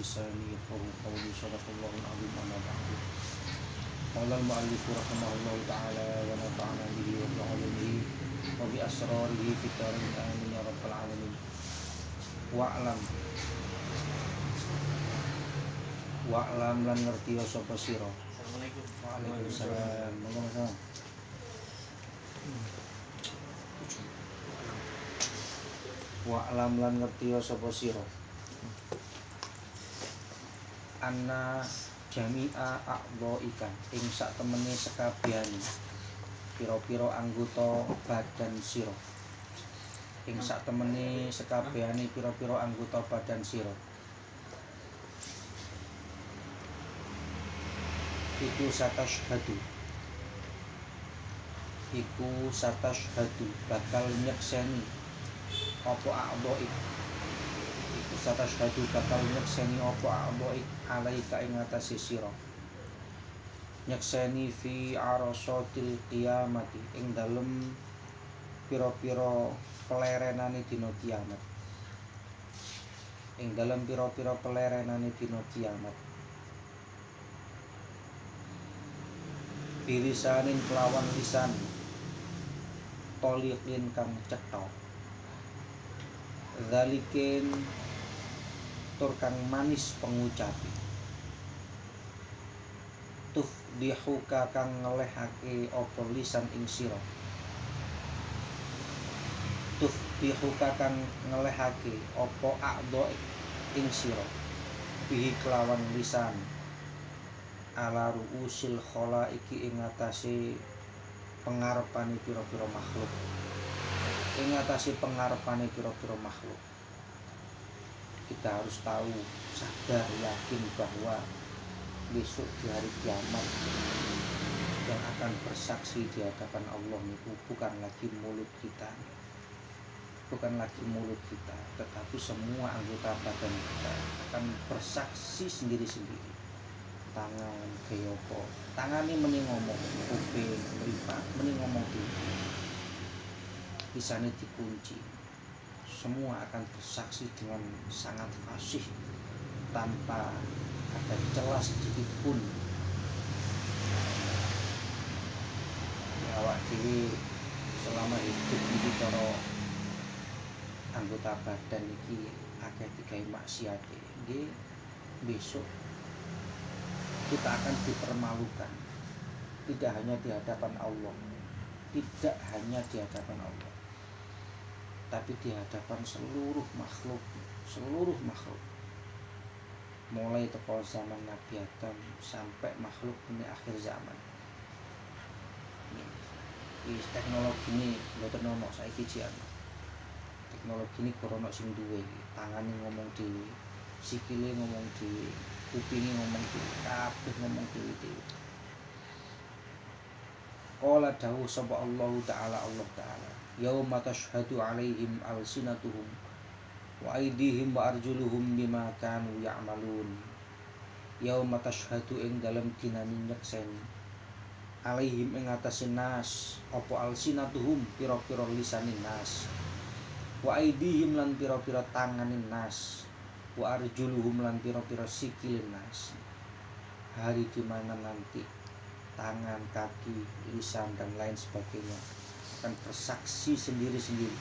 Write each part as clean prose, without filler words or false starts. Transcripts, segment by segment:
lisani yafqahu qawli. Shadaqallahu al-azim. Amma ba'du. Qala al-mu'allif rahimahullahu ta'ala wa nafa'ana bihi wa bi'ulumihi wa bi asrarihi fid darin amin ya rabbal alamin. Wa'lam lan ngerti sapa sira. Assalamualaikum. Waalaikumsalam. Waalaikumsalam. Wa'lam lan ngerti sapa sira. Anna jami'a a'dha'ika ing sak temene sekabehane pira-pira anggota badan sira. Ing sak temene sekabehane pira-pira anggota badan sira. Iku satashhadu bakal nyekseni apa a'dha'ik. Iku satashhadu bakal nyekseni apa a'dha'ik alaika ing atase sira. Nyekseni fi arasatil qiyamati ing dalem pira-pira pelerenane dina kiamat. Ing dalem pira-pira pelerenane dina kiamat. Birisanin kelawan lisan toliqin kang cetha. Zalikin tur kang manis pengucapi. Tufdihuka kang ngelehake apa lisan ing sira. Tufdihuka kang ngelehake apa a'dha ing sira. Bihi kelawan lisan ala ru'usil khalaiki ing atase pengarepane pira-pira makhluk. Ing atase pengarepane pira-pira makhluk. Kita harus tahu, sadar, yakin bahwa besok di hari kiamat yang akan bersaksi di hadapan Allah itu bukan lagi mulut kita, tetapi semua anggota badan kita akan bersaksi sendiri-sendiri. Tangan kaya apa? Tangane meni ngomong, kuping mripat meni ngomong dhewe. Lisane dikunci. Semua akan bersaksi dengan sangat fasih tanpa ada celah sedikit pun. Awak dhewe selama hidup iki cara anggota badan iki akeh digawe maksiat. Nggih, besok kita akan dipermalukan, tidak hanya di hadapan Allah, tapi di hadapan seluruh makhluk, mulai teko zaman Nabi Adam sampai makhluk ini akhir zaman. Ini teknologi ini mboten ono saiki jian. Teknologi ini korono sing duwe, tangane ngomong dhewe, sikile ngomong dhewe, kupinge ngomong dhewe, kabeh ngomong dhewe. Qala dawuh sapa Allah Ta'ala yauma tashhadu 'alaihim alsinatuhum wa aydihim wa arjuluhum bima kanu ya'malun. Yauma tashhadu ing dalem dinane nyekseni 'alaihim ing atase nas apa alsinatuhum pira-pira lisane nas wa aydihim lan pira-pira tangane nas wa arjuluhum lan pira-pira sikile nas. Hari di mana nanti tangan, kaki, lisan dan lain sebagainya akan bersaksi sendiri-sendiri.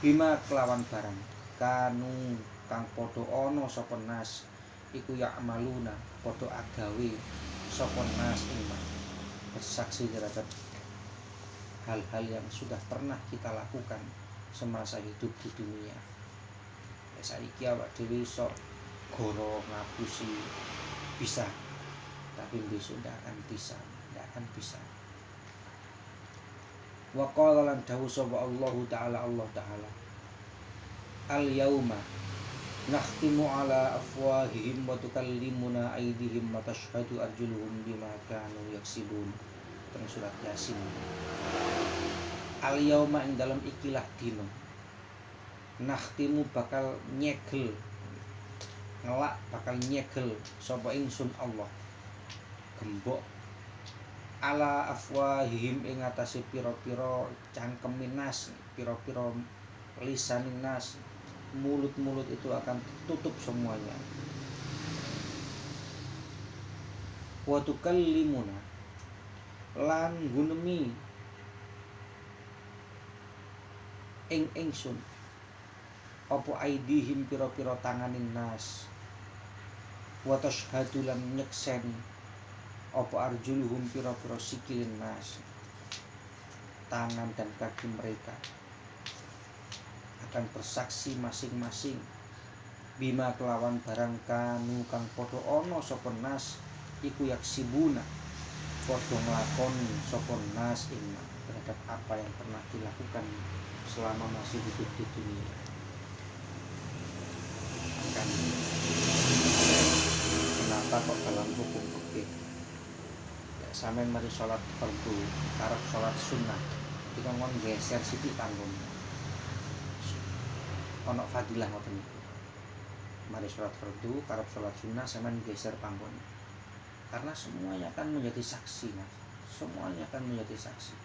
Bima kelawan barang kanu kang padha ana sapa nas iku ya'maluna padha agawe sapa nas ing bersaksi terhadap hal-hal yang sudah pernah kita lakukan semasa hidup di dunia. Saiki awak dhewe iso goro ngapusi bisa, tapi besok ndak akan bisa. Wa qala lan dawuh sapa Allah Ta'ala al yauma nakhtimu ala afwahihim wa tukallimuna aydihim wa tashhadu arjuluhum bima kanu yaksibun. Teng surat Yasin. Al yauma ing dalam ikilah dina nakhtimu bakal nyegel sapa ingsun Allah gembok ala afwahihim ing atase pira-pira cangkeme nas, pira-pira lisaning nas, mulut-mulut itu akan tutup semuanya. wa tukallimuna lan gunemi ing ingsun apa aidihim pira-pira tanganing nas wa tashhadu lan nyekseni apa arjuluhum pira-pira sikilin nas, tangan dan kaki mereka akan bersaksi masing-masing bima kelawan barang kanu kang padha ana sapa nas iku yaksibuna padha nglakoni sapa nas ing terhadap apa yang pernah dilakukan selama masih hidup di dunia. Kan kenapa kok dalam hukum fikih ya sampean mari salat fardu karep salat sunnah iki kan geser sithik panggon ana fadilah ngoten niku. Mari salat fardu karep salat sunnah sampean geser panggon karena semuanya akan menjadi saksi, Mas. Semuanya akan menjadi saksi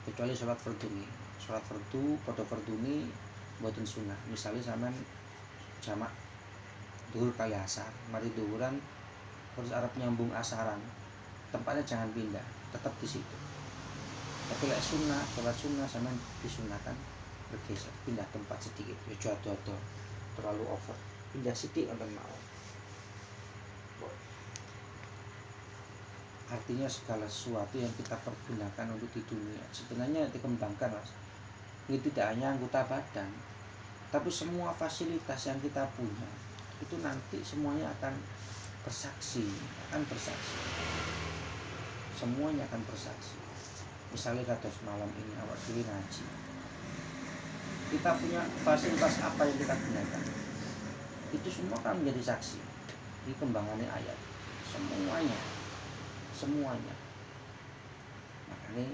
kecuali salat fardu ini. Salat fardu pada fardu ini mboten sunnah. Misalnya sampean jamak duhur kali asar, mari duhuran terus arep nyambung asaran, tempatnya jangan pindah, tetap di situ. Tapi lek sunnah, salat sunnah sampean disunahkan bergeser, pindah tempat sedikit, ya jodoh terlalu over, pindah sedikit wonten mawon. Artinya segala sesuatu yang kita pergunakan untuk di dunia sebenarnya dikembangkan, Mas. Ini tidak hanya anggota badan, tapi semua fasilitas yang kita punya itu nanti semuanya akan bersaksi, semuanya akan bersaksi. Misalnya kata malam ini awak dhewe ngaji, kita punya fasilitas apa yang kita gunakan, itu semua akan menjadi saksi di kembangannya ayat. Semuanya. Makanya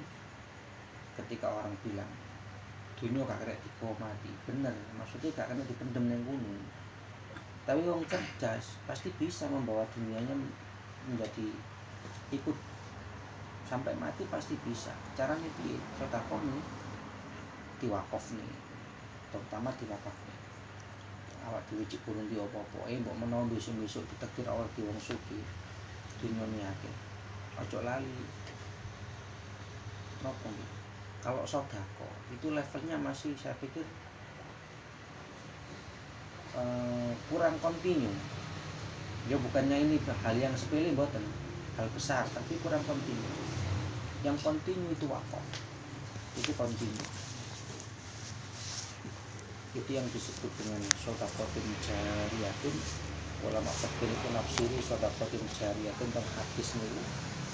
ketika orang bilang dunia gak kena dikomati, bener, maksudnya gak kena dipendem nang gunung. Tapi orang cerdas pasti bisa membawa dunianya menjadi ikut sampai mati, pasti bisa. Caranya piye? Sedekah nih, diwakaf nih, terutama diwakaf nih. Awak dhewe cek kurang di apa-apa, mbok menawa besok-besok ditakdir awak di wong sugih, dunia ni akeh. Ojo lali. Nopo nih? Kalau sedekah itu levelnya masih saya pikir kurang kontinu. Ya bukannya ini hal yang sepele, mboten, hal besar, tapi kurang kontinu. Yang kontinu itu wakaf, itu kontinu. Itu yang disebut dengan shadaqatin jariyatun. Ulama fikih itu nafsiri shadaqatin jariyatun tentang hadis niku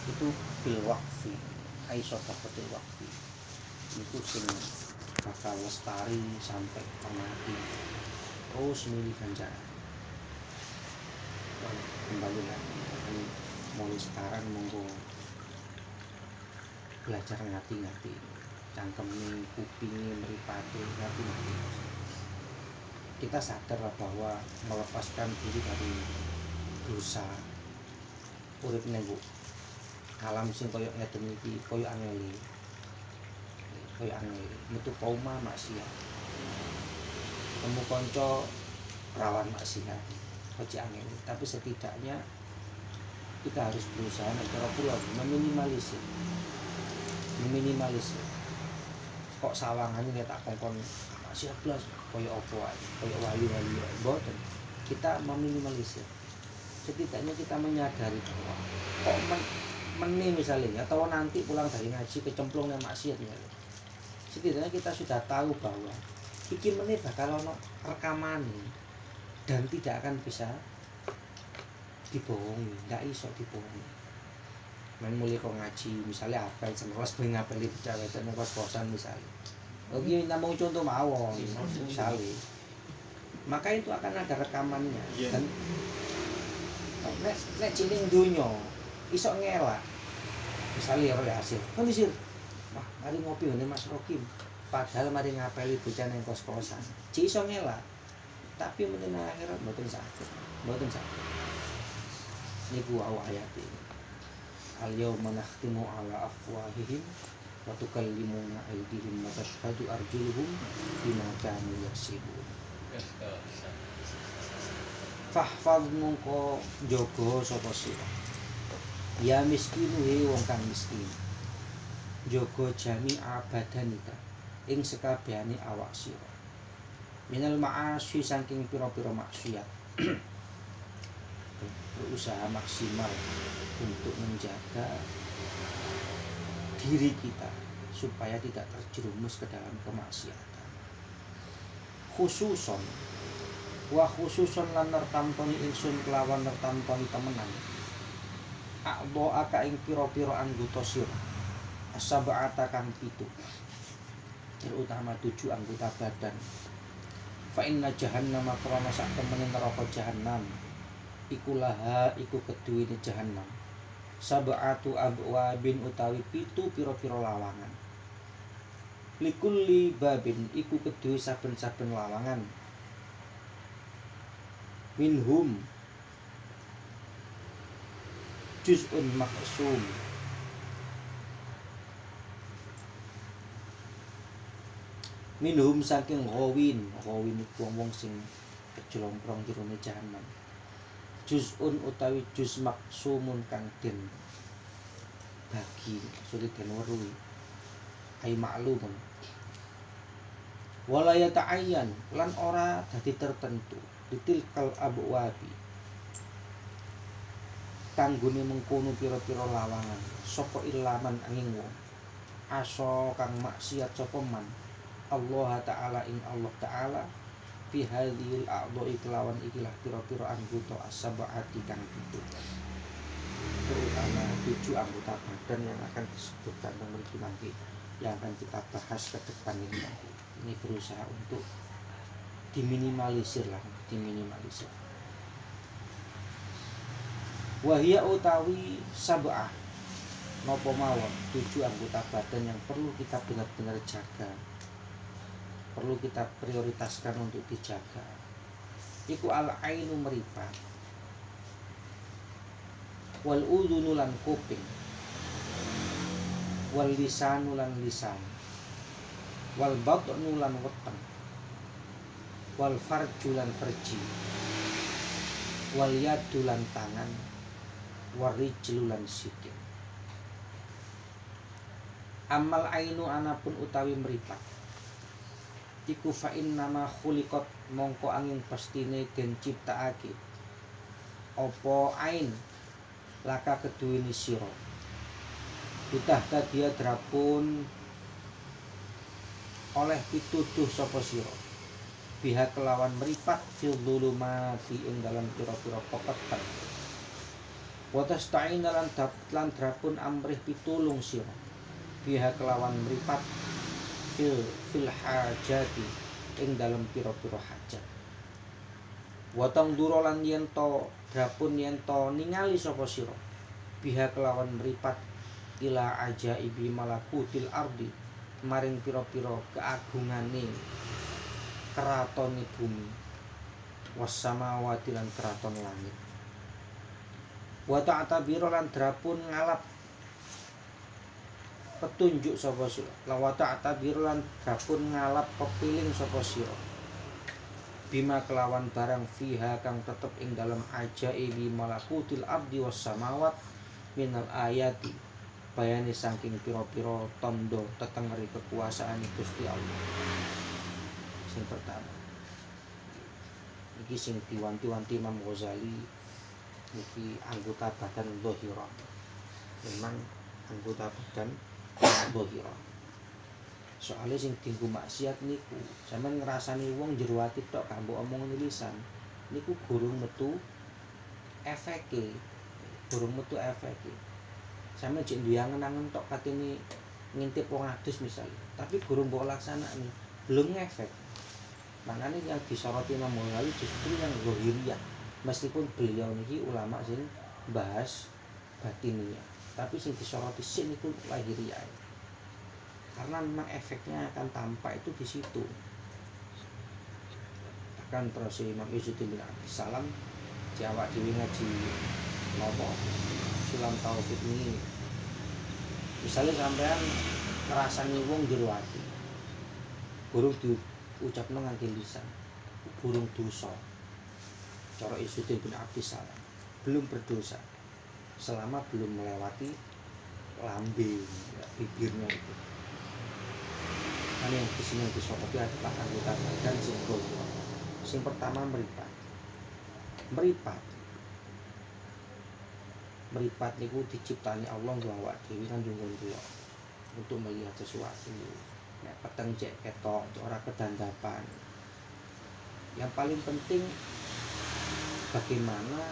itu bil waqfi, ai shadaqatil waqfi. Itu sing bakal lestari sampai mati. Terus milih ganjaran. Kembali lagi mulai sekarang monggo belajar ngati-ngati, cangkeme, kupinge, mripate, ngati-ngati. Kita sadar bahwa melepaskan diri dari dosa urip ning alam sing koyo ngeten iki koyo angel metu kauma maksiat, temu kanca rawan maksiat, ojo angel. Tapi setidaknya kita harus berusaha cara pula meminimalisir. Kok sawangan ini tak kongkon maksiat blas koyo apa ae, koyo wali-wali mboten. Kita meminimalisir. Setidaknya kita menyadari bahwa kok meneh misalnya atau nanti pulang dari ngaji kecemplung nang maksiat ya. Setidaknya kita sudah tahu bahwa iki meneh bakal ono rekaman dan tidak akan bisa dibohongi, ndak iso dibohongi. Men mulai kok ngaji misalnya apa yang semeros ben ngapeli pejabat nang kos-kosan misalnya. Oke, namung contoh mawon misalnya. Maka itu akan ada rekamannya dan nek ciling dunya iso ngelak. Misalnya ya hasil. Kan disir. Wah, mari ngopi ngene Mas Rokim. Padahal mari ngapeli bocah nang kos-kosan. Ci iso ngelak. Tapi meneng akhirat mboten saged. Niku ayat iki. Al-yawma nakhtimu ala afwahihim wa tukallimuna aydihim wa tashhadu arjuluhum bima kanu yaksibun. fahfadz mongko jaga sapa sira ya miskinu he wong kang miskin jaga jami'a badanika ing sekabehane awak sira minal ma'asyi saking pira-pira maksiat berusaha maksimal untuk menjaga diri kita supaya tidak terjerumus ke dalam kemaksiatan. Khususon lan nertamtoni ingsun kelawan nertamtoni temenan a'dha ing pira-pira anggota sira as-sab'ata kang 7 terutama 7 anggota badan. Fa inna jahannam krana sak temene neraka jahannam iku laha iku keduwene jahannam sab'atu abwabin utawi 7 pira-pira lawangan. Likulli babin iku keduwe saben-saben lawangan minhum juz'un maqsum minhum saking ghawin wong sing kejlomprong jerone jahanam juz'un utawi juz maqsumun kang den bagi sulit den weruhi ai maklumun wala yata'ayyan lan ora dadi tertentu ditilkal abwabi kanggone mengkono pira-pira lawangan sapa ilaman angin wong aso kang maksiat sapa man Allah taala ing Allah taala fi hadhil a'dha'i kelawan ikilah pira-pira anggota as-sab'ati kang 7 terutama 7 anggota badan yang akan disebutkan memiliki nanti yang akan kita bahas ke depan ini berusaha untuk diminimalisir. Wahia utawi sab'ah nopo mawon 7 anggota badan yang perlu kita benar-benar jaga, perlu kita prioritaskan untuk dijaga. Iku al-ainu meripat, wal udhunu lan kuping, wal lisanu lan lisan, wal batnu lan weteng, wal farju lan farji, wal yadu lan tangan, wal rijlu lan sikil. Amal ainu anapun utawi meripat iku fa innama khuliqat mongko angin pastine den ciptaake apa ain laka keduweni sira ditahta dia drapun oleh pituduh sapa sira pihak kelawan meripat fil dzulumati ing dalam pira-pira pepetan wa tasta'ina lan drapun amrih pitulung sira pihak kelawan meripat fil hajati ing dalam pira-pira hajat watang duro lan yen to drapun yen to ningali sapa sira pihak kelawan meripat ila ajaibi malakutil ardi maring pira-pira keagungane keratone bumi wassamawati lan keraton langit wa ta'tabira lan drapun ngalap petunjuk sapa sira lawa ta'tabir lan gapun ngalap pepiling sapa sira bima kelawan barang fiha kang tetep ing dalam ajaibi malakutil ardi was samawat minal ayati bayane saking pira-pira tanda tetengeri kekuasaan Gusti Allah. Sing pertama iki sing diwanti-wanti Imam Ghazali iki anggota badan dhahira memang anggota badan dhahira. Soale sing dienggo maksiat niku sampean ngrasani wong jero ati tok gak mbok omong lisan niku gurung metu efeke. Sampeyan jek duwe angen-angen tok katene ngintip wong adus misalnya, tapi gurung mbok laksanakne belum ngefek. Makanya yang disoroti Imam Ghazali justru yang dhahiriyah. Meskipun beliau niki ulama sing bahas batiniyah, tapi sing disoroti sik niku lahiriah. Karena memang efeknya akan tampak itu di situ. Bahkan terus Imam Izzuddin bin Abdussalam Jawa dhewe ngaji nopo Sulam Taufik ini. Misalnya sampean ngrasani wong jero ati. Burung diucapno nganti lisan. Burung dosa. cara Izzuddin bin Abdissalam belum berdosa selama belum melewati lambung ya, bibirnya itu. Karena yang di sini disoroti adalah anggota badan simbol. Yang pertama meripat niku diciptani Allah nggo awak dhewe kan njungkul kula untuk melihat sesuatu. Nek peteng cek ketok, ora kedandapan. Yang paling penting bagaimana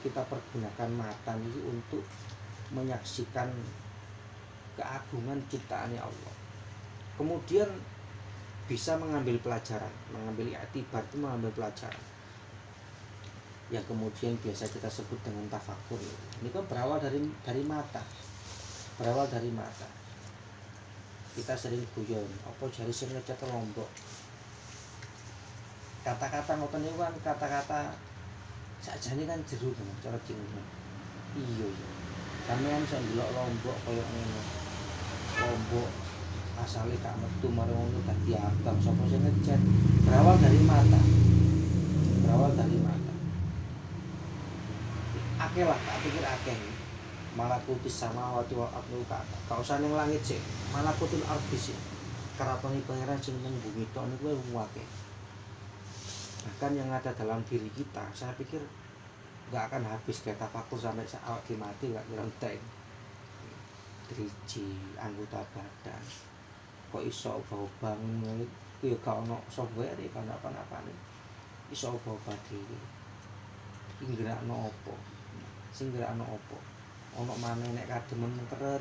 kita pergunakan mata ini untuk menyaksikan keagungan ciptaannya Allah. Kemudian bisa mengambil pelajaran, mengambil i'tibar itu mengambil pelajaran. Yang kemudian biasa kita sebut dengan tafakur. Ini kan berawal dari mata. Berawal dari mata. Kita sering guyon, apa jari sing ngecat Lombok. Kata-kata ngoten niku kan kata-kata sakjane kan jero tenan cara dingene. Iya ya. Sampeyan iso ndelok Lombok koyo ngene. Lombok asale gak metu marang ngono dadi abang sapa sing ngecat. Berawal dari mata. Berawal dari mata. Akeh lah, tak pikir akeh. Malakutis samawati wal ardi ka usah ning langit sik. Malakutul ardi sik. Karatone pangeran sing ning bumi tok niku akeh. Bahkan yang ada dalam diri kita, saya pikir nggak akan habis kayak tafakur sampai awak mati nggak ngerentek. Driji, anggota badan, kok iso ubah-ubah ngono iku ya gak ono software iki kan apa-apane. Iso ubah-ubah dhewe. Iki gerakno opo? Sing gerakno opo? Ono maneh nek kademen keret.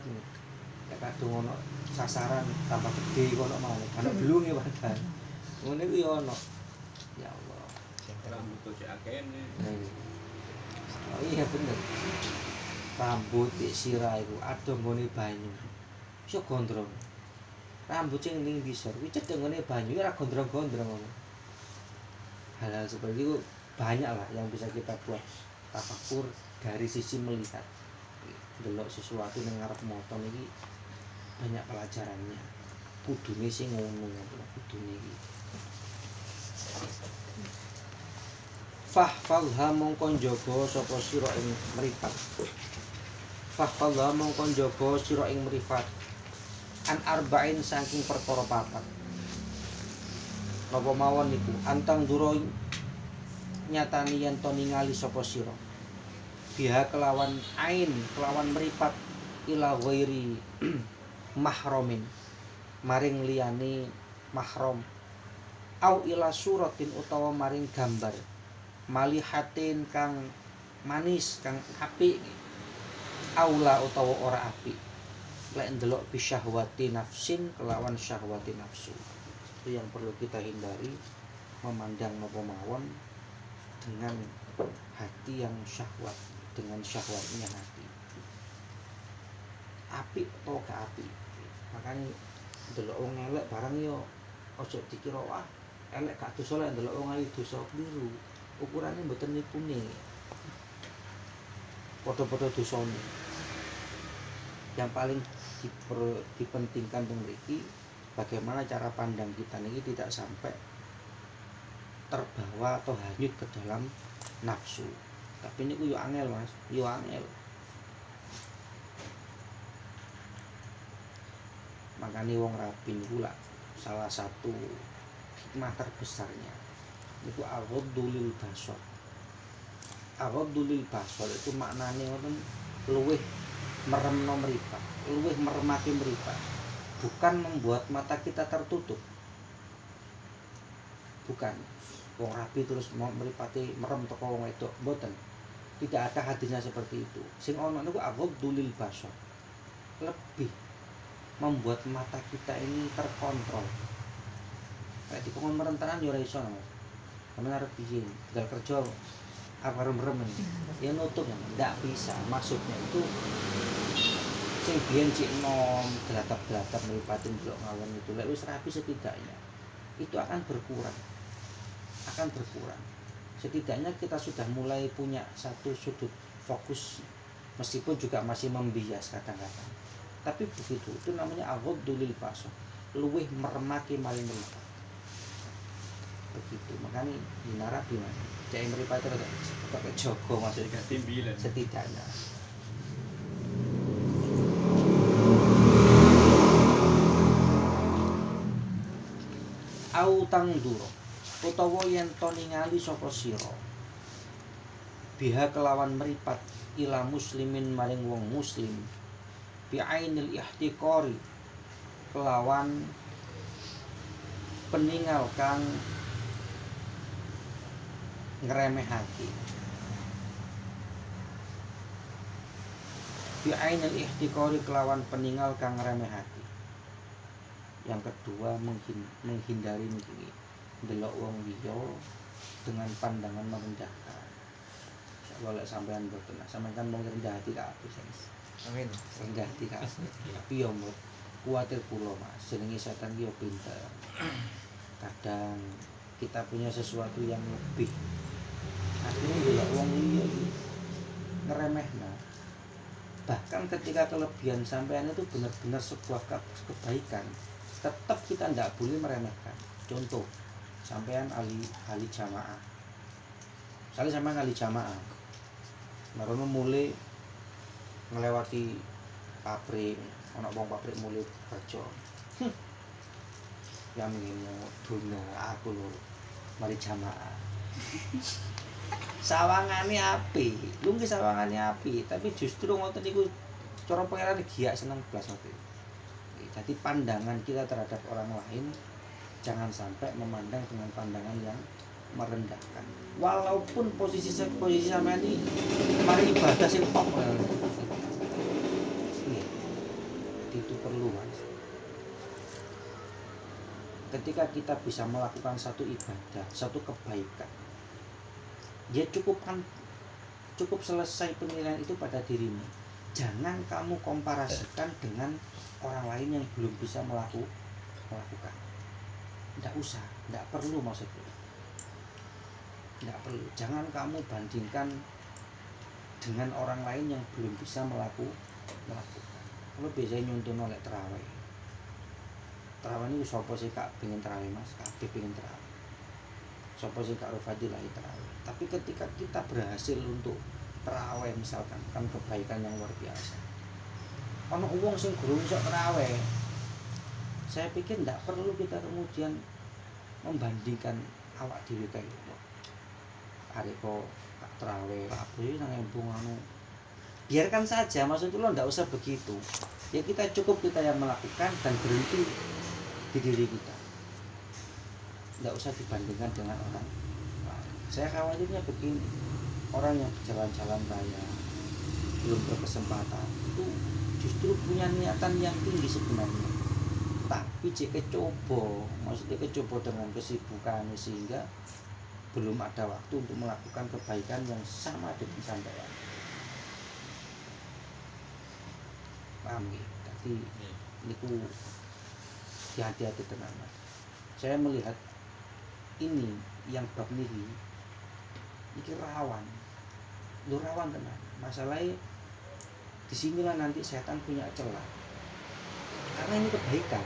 Nek kadung ono sasaran tambah gede kok ono maneh. Ono blunge padahal. Ngono iku ya ono. Ya Allah. Rambut kok akene. Oh iya bener. Rambut di sirah iku ado nggone banyu. Iso gondrong. Rambut sing ning ngisor kuwi cedhek nggone banyu ora gondrong-gondrong ngono. Hal-hal seperti itu banyak lah yang bisa kita buat tafakur dari sisi melihat. Delok sesuatu ning ngarep motor iki banyak pelajarannya. Kudune sing ngono kudune iki. Fahfalha mongkon jaga sapa sira ing mripat. Fahfalha mongkon jaga sira ing mripat. An arba'in saking perkara papat. Napa mawon niku antang duro nyatani yen to ningali sapa sira. Biha kelawan ain kelawan mripat ila ghairi mahramin maring liyane mahram. Au ila suratin utawa maring gambar malihatin kang manis kang apik aula utawa ora apik lek ndelok bisyahwati nafsin kelawan syahwati nafsu. Itu yang perlu kita hindari, memandang napa mawon dengan hati yang syahwat, dengan syahwatnya hati. Apik atau gak apik. Makanya ndelok wong elek barang yo aja dikira wah elek gak dosa lek ndelok wong ayu dosa biru. Ukurannya mboten nikune. Padha-padha dosane. Yang paling dipentingkan mriki bagaimana cara pandang kita niki tidak sampai terbawa atau hanyut ke dalam nafsu. Tapi niku yo angel Mas, yo angel. Makanya wong rapi niku lah salah satu hikmah terbesarnya itu aghadulil basar. Aghadulil basar itu maknane ngoten luwih meremno mripat, luwih meremake mripat. Bukan membuat mata kita tertutup. Bukan. Wong rapi terus mau mripate merem teko wong wedok, mboten. Tidak ada hadisnya seperti itu. Sing ana niku aghadulil basar. Lebih membuat mata kita ini terkontrol. Kayak dikon merentanan yo ora iso, Mas. Karena harus izin, tinggal kerja apa rem-rem ya nutup ya, tidak bisa. Maksudnya itu sing biyen cik nom gelatap-gelatap meripatin blok ngawon itu lek wis rapi setidaknya itu akan berkurang. Setidaknya kita sudah mulai punya satu sudut fokus, meskipun juga masih membias kadang-kadang. Tapi begitu, itu namanya aghadulil basar, luwih meremaki maling mripat. begitu. Makanya hina Rabi mas. Cek mripate tetep jaga maksudnya Tiga timbilan. setidaknya. Au tangduro utawa yen to ningali sapa sira biha kelawan meripat ila muslimin maring wong muslim bi ainil ihtiqari kelawan peningal kang ngremehake bi ainil ihtiqari kelawan peningal kang ngremehake. Yang kedua menghindari niki delok wong liya dengan pandangan merendahkan. Insyaallah lek sampean mboten, sampean kan mung rendah hati kabeh, Mas. Amin. Rendah hati kabeh. Tapi yo mbok kuwatir kula, Mas. Jenenge setan ki yo pinter. Kadang kita punya sesuatu yang lebih. Akhirnya delok wong liya iki ngeremehna. Bahkan ketika kelebihan sampean itu benar-benar sebuah kebaikan, tetap kita tidak boleh meremehkan. Contoh, sampean ahli jamaah. Misalnya sampean ahli jamaah, baru mulai ngelewati pabrik, anak bang pabrik mulai kerja. Yang ini dunia aku lho, mari jamaah. Sawangane api, lungguh sawangane api, tapi justru ngoten niku cara pangeran giyak seneng blas ngoten. Jadi pandangan kita terhadap orang lain jangan sampai memandang dengan pandangan yang merendahkan. Walaupun posisi sampean ini mari ibadah sing top. Itu perlu, Mas. Ketika kita bisa melakukan satu ibadah, satu kebaikan, dia cukup selesai penilaian itu pada dirimu. Jangan kamu komparasikan dengan orang lain yang belum bisa melakukan. Tidak usah, tidak perlu maksudnya. Tidak perlu. Jangan kamu bandingkan dengan orang lain yang belum bisa melakukan. Kalau biasanya nyuntun oleh terawih. Terawih ini sapa sih kak pengen terawih mas, kabeh pengen terawih. Sapa sih kak Rufadilah terawih. Tapi ketika kita berhasil untuk terawih misalkan, kan kebaikan yang luar biasa. Ono wong sing gurung iso terawih. Saya pikir tidak perlu kita kemudian membandingkan awak dhewe kae gitu. Arek kok tak terawih, kabeh nang embung anu. Biarkan saja, maksudnya lo tidak usah begitu. Ya kita cukup kita yang melakukan dan berhenti di diri kita. Tidak usah dibandingkan dengan orang lain. Saya khawatirnya begini, orang yang berjalan-jalan raya belum berkesempatan itu justru punya niatan yang tinggi sebenarnya. Tapi jika coba, maksudnya kecoba dengan kesibukan sehingga belum ada waktu untuk melakukan kebaikan yang sama dengan sampean. Paham ya? Tapi itu hati-hati tenan. Saya melihat ini yang bab niki rawan. Lu rawan tenan. Masalahnya disinilah nanti setan punya celah. Karena ini kebaikan.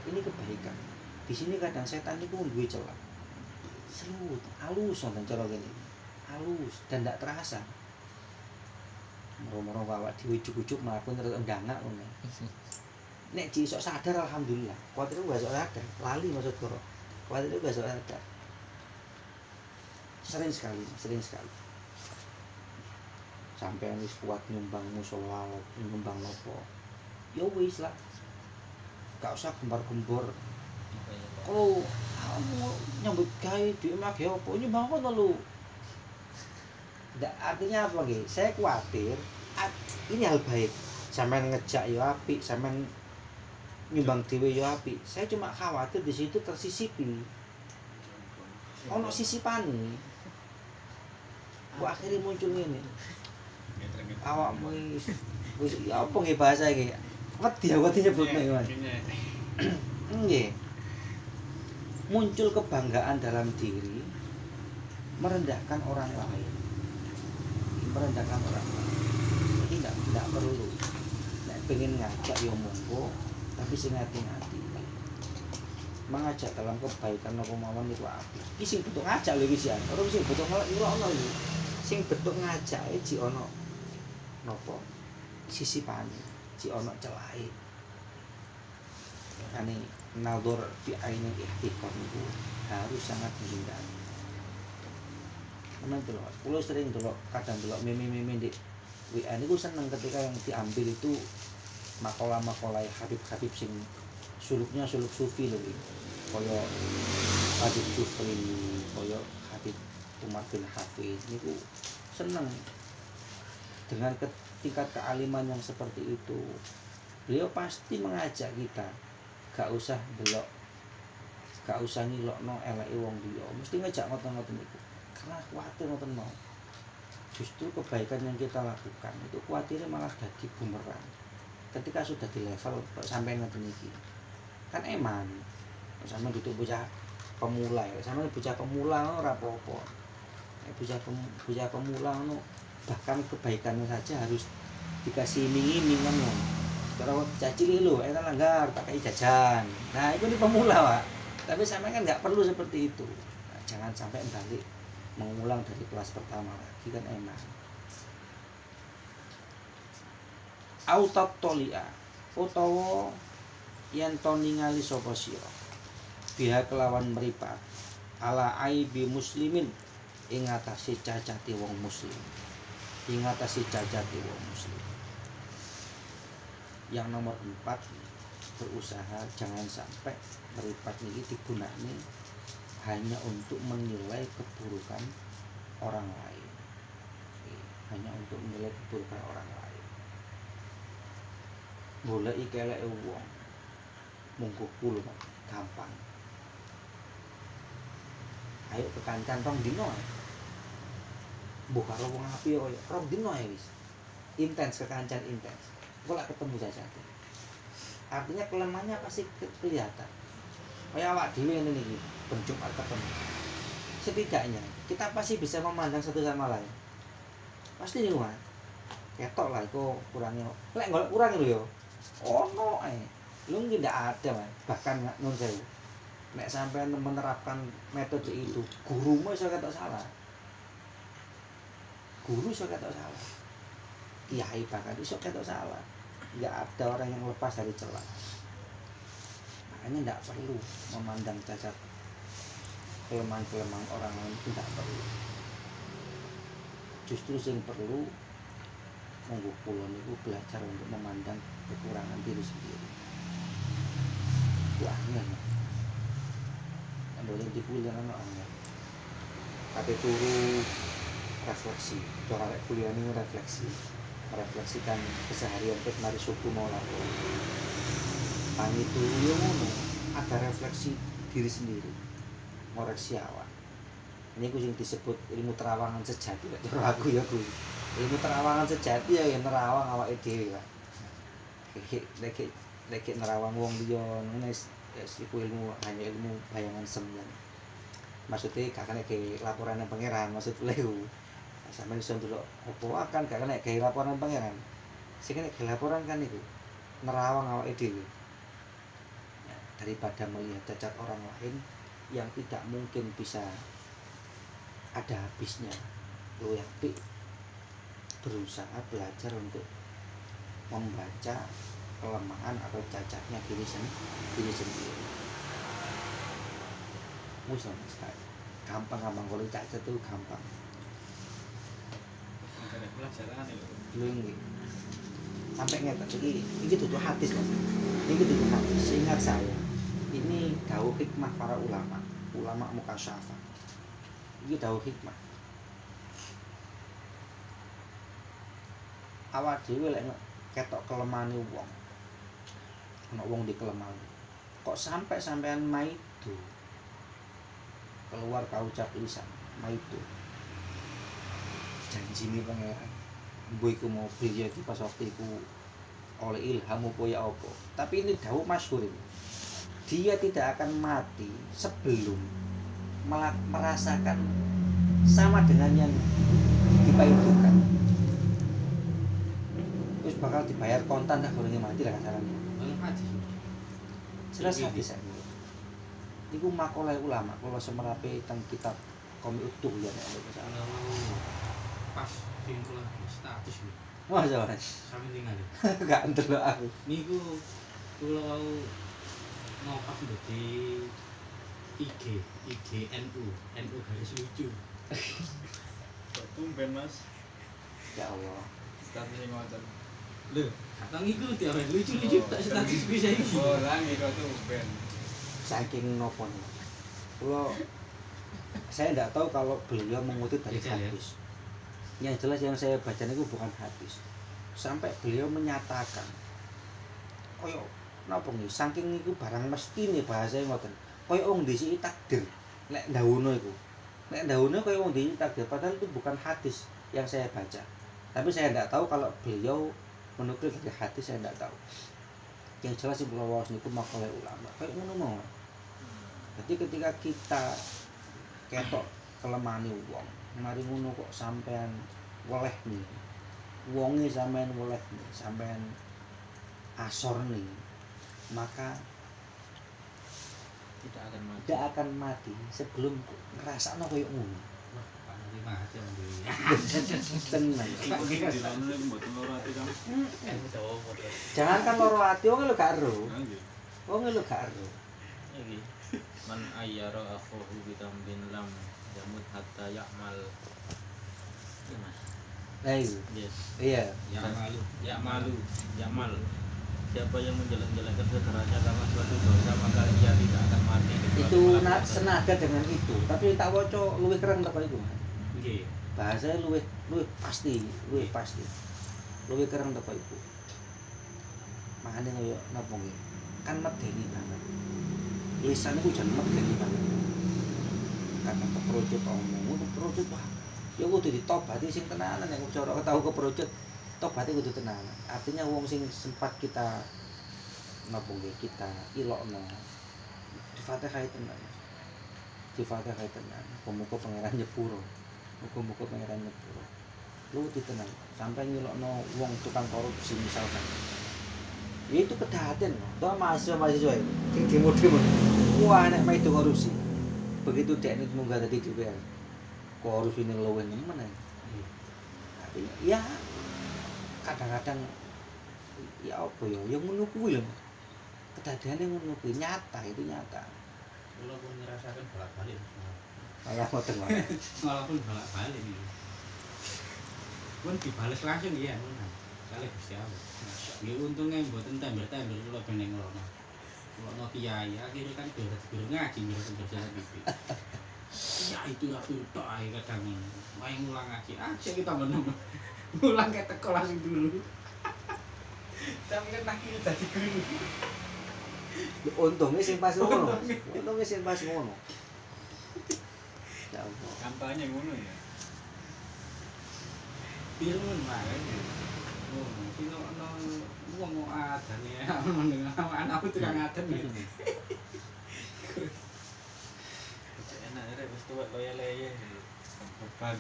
Ini kebaikan. Di sini kadang setan itu duwe celah. Selut, halus nonton cara gini. Halus dan tidak terasa. Moro-moro awak dhewe ujuk-ujuk mlaku terus ndangak ngono. Nek isok sadar alhamdulillah. Kuwatir gak iso sadar, lali maksud karo. Kuwatir gak iso sadar. Sering sekali. Sampai wis kuat nyumbang mushola, nyumbang nopo. Ya wis lah. Gak usah gembar-gembor. Kalau kamu nyambut gawe duwe mage opo nyumbang kono lho. Artinya apa nggih? Saya khawatir ini hal baik. Sampeyan ngejak yo apik, sampeyan nyumbang dhewe yo apik. Saya cuma khawatir di situ tersisipi. Ono sisipane. Kok akhirnya muncul ngene. Awakmu wis ya apa nggih bahasa iki? Wedi nyebutne Mas. Nggih. Muncul kebanggaan dalam diri merendahkan orang lain. Merendahkan orang lain. Ini tidak perlu. Nek pengen ngajak yo monggo, tapi sing hati-hati. mengajak dalam kebaikan apa mawon niku apik. Iki sing bentuk ngajak lho iki jan. Ora sing bentuk ngelokno iki. Sing bentuk ngajake ji ana napa? Sisipane, ji ana celahe. Ane nazar bi aini ihtiqar niku harus sangat dihindari. Memang delok, kula sering delok kadang delok meme-meme di WA niku seneng ketika yang diambil itu makalah-makalah Habib-habib sing suluknya suluk sufi lho iki. Kaya Habib Jufri, kaya Habib Umar bin Hafiz niku seneng dengan tingkat kealiman yang seperti itu. Beliau pasti mengajak kita gak usah delok, gak usah ngilokno eleke wong liya, mesti ngajak ngoten-ngoten niku. Karena khawatir ngoten mau. Justru kebaikan yang kita lakukan itu khawatirnya malah jadi bumerang. Ketika sudah di level sampai ngoten iki. Kan eman. Sama duduk bocah pemula ya, sama bocah pemula ora apa-apa. Bocah pemula ngono bahkan kebaikannya saja harus dikasih iming-iming kan. Kalau cacil lho, langgar pakai jajan. Nah, itu di pemula, Pak. Tapi sampai kan nggak perlu seperti itu. Nah, jangan sampai balik mengulang dari kelas pertama lagi kan enak. Autat tolia utawa yen to ningali sapa sira. Biha kelawan mripat ala aibi muslimin ing atase cacate wong muslim. Ing atase cacate wong muslim. Yang nomor 4, berusaha jangan sampai meripat ini digunakan hanya untuk menilai keburukan orang lain. Hanya untuk menilai keburukan orang lain. Boleh ikeleke wong mungguh kulo gampang. Ayo kekancan rong dino. Mbok karo wong apik kaya rong dino ya wis. Intens kekancan intens. Kalau ketemu saja, artinya kelemahannya pasti kelihatan. Kayak awak dhewe ngene iki, Jumat ketemu. Setidaknya kita pasti bisa memandang satu sama lain. Pasti nih Mas. Ketok lah iku kurangnya. Lek golek kurang lho ya. Ono ae. Lu ndak ada, Mas. Bahkan nun sewu. Nek sampean menerapkan metode itu, gurumu iso ketok salah. Guru iso ketok salah. Kiai bahkan iso ketok salah. Nggak ada orang yang lepas dari celah. Makanya tidak perlu memandang cacat kelemahan-kelemahan orang lain, itu tidak perlu. Justru yang perlu monggo kula niku belajar untuk memandang kekurangan diri sendiri. Itu angel. Yang boleh dikuliah ana angel. Kate turu refleksi, cara kuliah ini refleksi. Merefleksikan keseharian terus mari subuh mau lapor. Tangi turu yo ngono, ada refleksi diri sendiri. Ngoreksi awak. Ini ku sing disebut ilmu terawangan sejati lek cara aku ya kuwi. Ilmu terawangan sejati ya nerawang awake dhewe, Pak. Lek nerawang wong liya ngene iku ilmu hanya ilmu bayangan semu. Maksudnya gak kena ke laporan yang pangeran, maksud leu. Sampai iso ndelok apa akan gak kena gawe laporan pangeran. Sing kena gawe laporan kan iku nerawang awake dhewe. Ya, daripada melihat cacat orang lain yang tidak mungkin bisa ada habisnya. Lu apik berusaha belajar untuk membaca kelemahan atau cacatnya diri sendiri. Musuh sekali. Gampang kalau cacat itu gampang. Ada pelajaran itu. Lho sampai ngeten iki dudu hadis Mas. Iki dudu hadis. Seingat saya, ini dawuh hikmah para ulama mukasyafah. Iki dawuh hikmah. Awak dhewe lek ketok kelemahane wong. Ana wong di kelemahan. Kok sampai sampean maido keluar kaucap lisan maido. Janji nih pangeran, gue iku mobil ya pas waktu itu oleh ilham apa ya apa. Tapi ini dawuh masyhur ini. Dia tidak akan mati sebelum merasakan sama dengan yang dipaidukan. Terus bakal dibayar kontan dah kalau mati lah kasarannya. Malah mati. Jelas hadis ini. iku makalah ulama kula semerape teng kitab Qomi Utuh ya nek Kalau pas sing kula status lho. wah jalan Sampe tinggal. gak ndelok aku Niku kula ngopak di IG NU garis lucu. Kok tumben Mas. ya Allah Statusnya ngoten. Lho, katang iku tiap lucu-lucu tak status bisa iki. Oh, langi kok tumben. saking nopo nih kula saya tidak tahu kalau beliau mengutip dari Jajal, ya? hadis yang jelas yang saya baca itu bukan hadis sampai beliau menyatakan koyo napa nih saking iku barang mesti nih bahasa ngoten koyo wong dhisiki takdir lek ndawuhno iku lek ndawuhno koyo wong dhisiki takdir padahal itu bukan hadis yang saya baca tapi saya tidak tahu kalau beliau menukil dari hadis saya tidak tahu yang jelas ibu lawas niku makalah ulama kayak ngono mau jadi ketika kita ketok kelemahane wong mari ngono kok sampean weleh nih wonge sampean weleh nih sampean asor nih maka tidak akan mati sebelum ngrasakno koyo ngono Wah, Pak Nadi mati ambil. tenan Dilane mboten loro ati kan. jangan kan loro ati wong lho gak ero Nggih. wong lho gak ero Iki man ayyara akhuhu bitambin lam yamut hatta ya'mal. Iya Mas. lah iya Yes. iya Ya malu. Ya'mal. Siapa yang menjalankan sekerasnya karena suatu dosa maka ia tidak akan mati. itu senada dengan itu tapi tak waca luwih keren tak iku Nggih. bahasa luwih pasti luwih keren tak iku makane koyo napa nggih kan medeni banget lisan iku jan medeni banget karena keprocut omong keprocut wah ya kudu ditobati sing tenanan nek cara tau keprocut tobate kudu tenanan artinya wong sing sempat kita napa nggih kita ilokno Fatihah tenan. Di Fatihah tenan. Muga pangeran nyepuro. Muga pangeran nyepuro. Lu ditenang sampai nyelokno wong tukang korupsi misalkan. Ya itu kedaten loh. Toh mahasiswa sing demo-demo. Wah nek maido korupsi. Begitu dekne munggah dadi DPR. Korupsi ning luwih nemen ae. Tapi ya kadang-kadang ya apa ya yang ngono kuwi lho. Kedadiane ngono kuwi nyata itu nyata. Kula pun ngerasakan bolak-balik. Malah ngoten wae. Walaupun bolak-balik iki. Pun dibales langsung ya ngono. Kali Gusti Allah. Ya untunge mboten tembel-tembel kula ben ngono. Kula kiai akhirnya kan guru ngaji jalan pipi. Ya itu tok ae kadang main ngulang ngaji aja kita meneng. Ngulang ke teko langsung dulu. Tapi kan akhirnya dadi guru. Untungnya sing pas ngono. Untungnya sing pas ngono. Ya Allah. Kampanye ngono ya. Ilmu makanya. Oh, sino ono wong kok adane meneng anakku tukang adan ya. Cek enak rek wis tuwek loya-loya. Beban.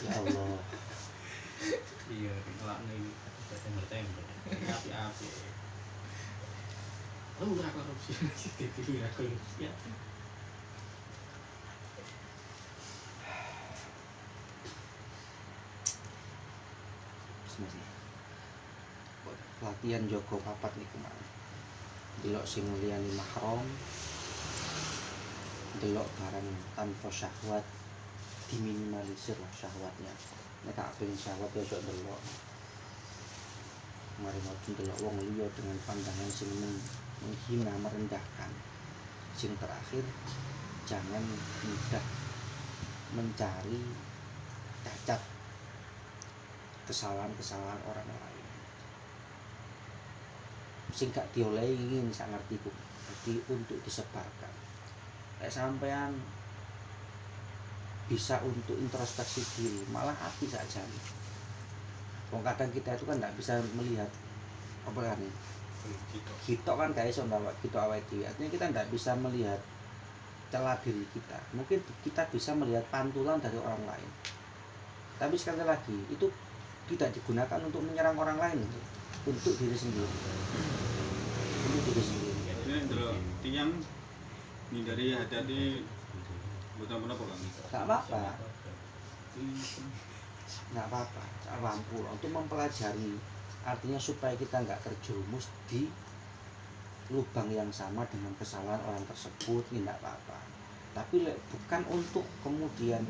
Ya Allah. Iya, ngelakne iki tembel-tembel. Api-api. Oh, ora korupsi. Ditiru ya korupsi. Bismillah. Latihan Joko papat niku mah. Delok sing liyane mahram. Delok barang tanpa syahwat diminimalisir lah syahwatnya. Nek tak pengen syahwat ya sok delok. Mari ngoten delok wong liya dengan pandangan sing menghina, merendahkan. Sing terakhir jangan mudah mencari cacat kesalahan-kesalahan orang lain. Sing gak diolehi ingin sak ngertiku. Jadi untuk disebarkan. Kayak sampean bisa untuk introspeksi diri, malah hati saja. Wong kadang kita itu kan tidak bisa melihat apa kan ini. Kita kan gak iso ndawak kita awake dhewe. Artinya kita tidak bisa melihat celah diri kita. Mungkin kita bisa melihat pantulan dari orang lain. Tapi sekali lagi itu tidak digunakan untuk menyerang orang lain, untuk diri sendiri. Untuk diri sendiri. Ini ndelok tiyang Hindari hati-hati bukan apa kan? Nggak apa-apa, nggak apa-apa. Awamku untuk mempelajari, artinya supaya kita nggak terjerumus di lubang yang sama dengan kesalahan orang tersebut, ini nggak apa-apa. Tapi bukan untuk kemudian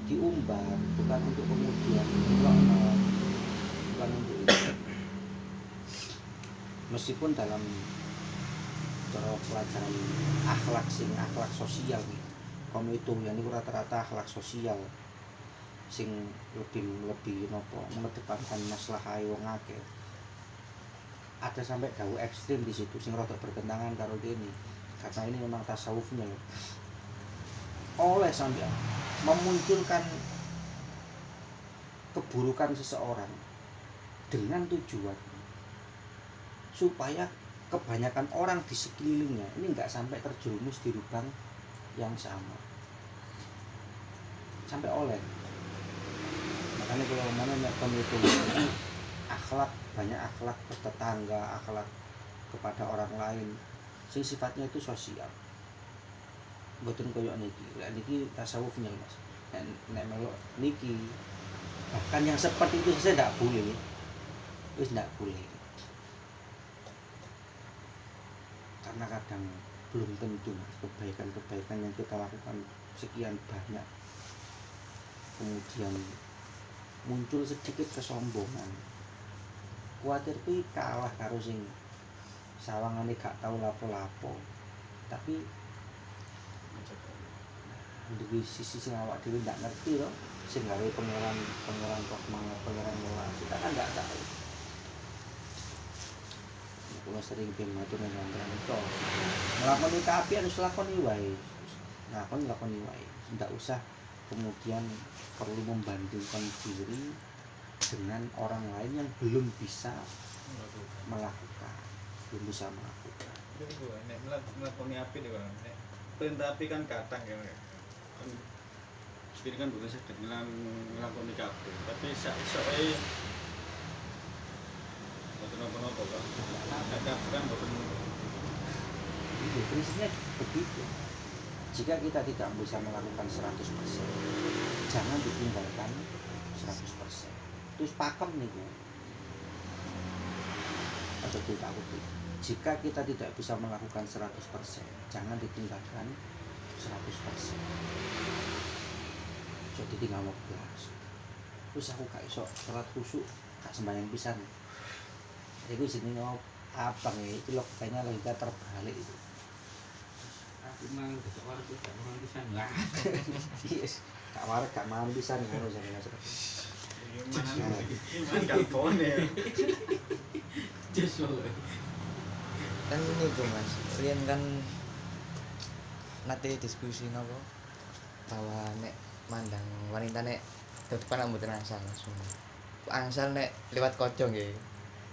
diumbar, bukan untuk kemudian bukan untuk itu. Meskipun dalam pelajaran akhlak sosial nih, kamu itu yang ini rata-rata akhlak sosial sing lebih nopo mengedepankan maslahat wong akeh. Ada sampai dawu ekstrim di situ sing rada bertentangan karo ini, karena ini memang tasawufnya ya. Oleh sampai memunculkan keburukan seseorang dengan tujuan supaya kebanyakan orang di sekelilingnya ini nggak sampai terjerumus di lubang yang sama, sampai oleh. Makanya kalau mana pemimpin ini akhlak, banyak akhlak bertetangga, akhlak kepada orang lain sing sifatnya itu sosial. Mboten koyo niki. Lah niki tasawufnya Mas. Nek melok niki bahkan yang seperti itu saya tidak boleh. Wis tidak boleh. Karena kadang belum tentu kebaikan-kebaikan yang kita lakukan sekian banyak kemudian muncul sedikit kesombongan. Kuatir kuwi kalah karo sing sawangane gak tau lapo-lapo. Tapi di sisi sing awak dhewe ndak ngerti loh, sing gawe pangeran kok mangat pangeran welas kita kan ndak tahu. Kalau sering tim matur nang itu nglakoni kabeh harus lakoni wae. Lakoni wae. Ndak usah kemudian perlu membandingkan diri dengan orang lain yang belum bisa melakukan. Jadi gua nek melakukan api deh bang. Nek perintah api kan kadang ya. Kan jadi kan bukan sekedar melakukan api, tapi soalnya bukan apa-apa kan. Kadang kan bukan. Prinsipnya begitu. Jika kita tidak bisa melakukan 100%, jangan ditinggalkan 100%. Terus pakem nih Bu. Atau tidak aku. Jika kita tidak bisa melakukan 100%, jangan ditinggalkan 100%. Jadi tinggal 15. Terus aku gak iso salat khusyuk, gak sembahyang pisan. Iku jenenge apa nih? Itu logikanya logika terbalik itu. Aku mang besok warung gak mangan pisan lah. Yes, gak warak gak mangan pisan ngono jenenge. Gimana telepon ya? Justru Kan ini tuh Mas, riyen kan nate diskusi nopo bahwa nek mandang wanita nek depan mboten angsal langsung. Angsal nek lewat kocok nggih.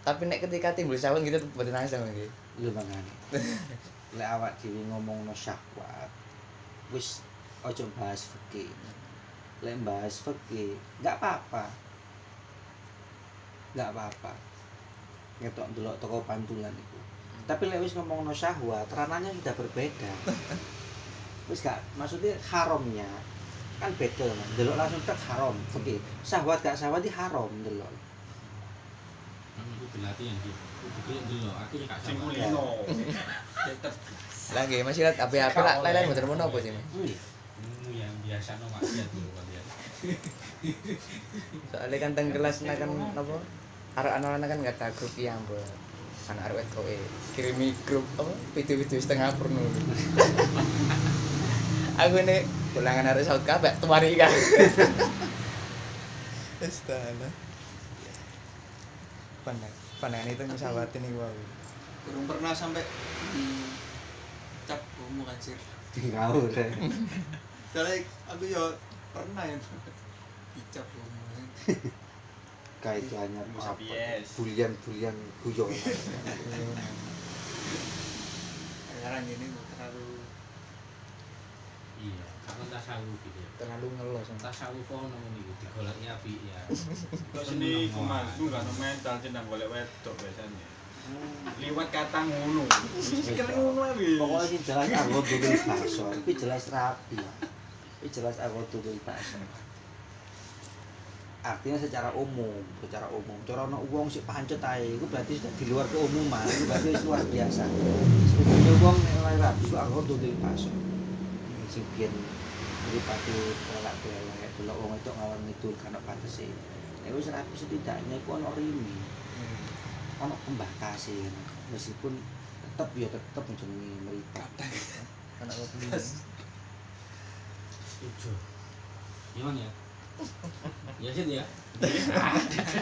Tapi nek ketika timbul sawun gitu mboten angsal nggih. Lho mangane. Lek awak dhewe ngomongno syahwat, wis aja bahas fikih. Lek bahas fikih, enggak apa-apa. Enggak apa-apa. Ngetok ndelok toko pantulan iku. Tapi lek wis ngomongno syahwat, ranahnya sudah berbeda. Wis gak, maksudnya haramnya kan beda kan. Ndelok langsung tek haram, fikih. Syahwat gak syahwat iki haram ndelok. aku dilatih yang gitu. Aku dulu aku gak Sing sama. kulino. Tetep Lah nggih Mas lihat api-api lah lain-lain mboten mono apa sih Mas? Nggih. Yang biasa no maksiat dulu kalian. Soalnya kan teng kelas kan napa? Arek anak-anak kan enggak ada grup yang mbok. Anak arek wedok kirimi grup apa? Video-video setengah porno. Aku nek ulangan arek saut kabeh temari kan. Astaga. Pandangan itu misawatin nih wow. Kurang pernah sampai cap homo kan sir. Ngawur. Soalnya aku ya pernah ya dicap homo. Kayak itu hanya Bisa apa? bias. Bulian guyon. Sekarang ini terlalu Iya, aku tasawuf gitu. Terlalu ngelos. Tasawuf ono niku digoleki apik ya. terus ini kumandu kan mental cendang golek wedok biasanya. Liwat kata ngono. Kan ngono ae. Pokoknya ini jelas aku tulis bakso, tapi jelas rapi. Ini jelas aku tulis bakso. Artinya secara umum. Cara ono wong sik pancet ae, itu berarti sudah di luar keumuman, itu berarti wis luar biasa. Sebetulnya wong nek rapi itu aku tulis bakso. Sing biyen mripate pelak-pelak delok wong itu ngalor ngidul kan patese. Nek wis rapi setidaknya iku ono rimi. Ono pembakase meskipun tetep jenenge meripat. Anak kopi. Setuju. Gimana ya? Ya sih ya.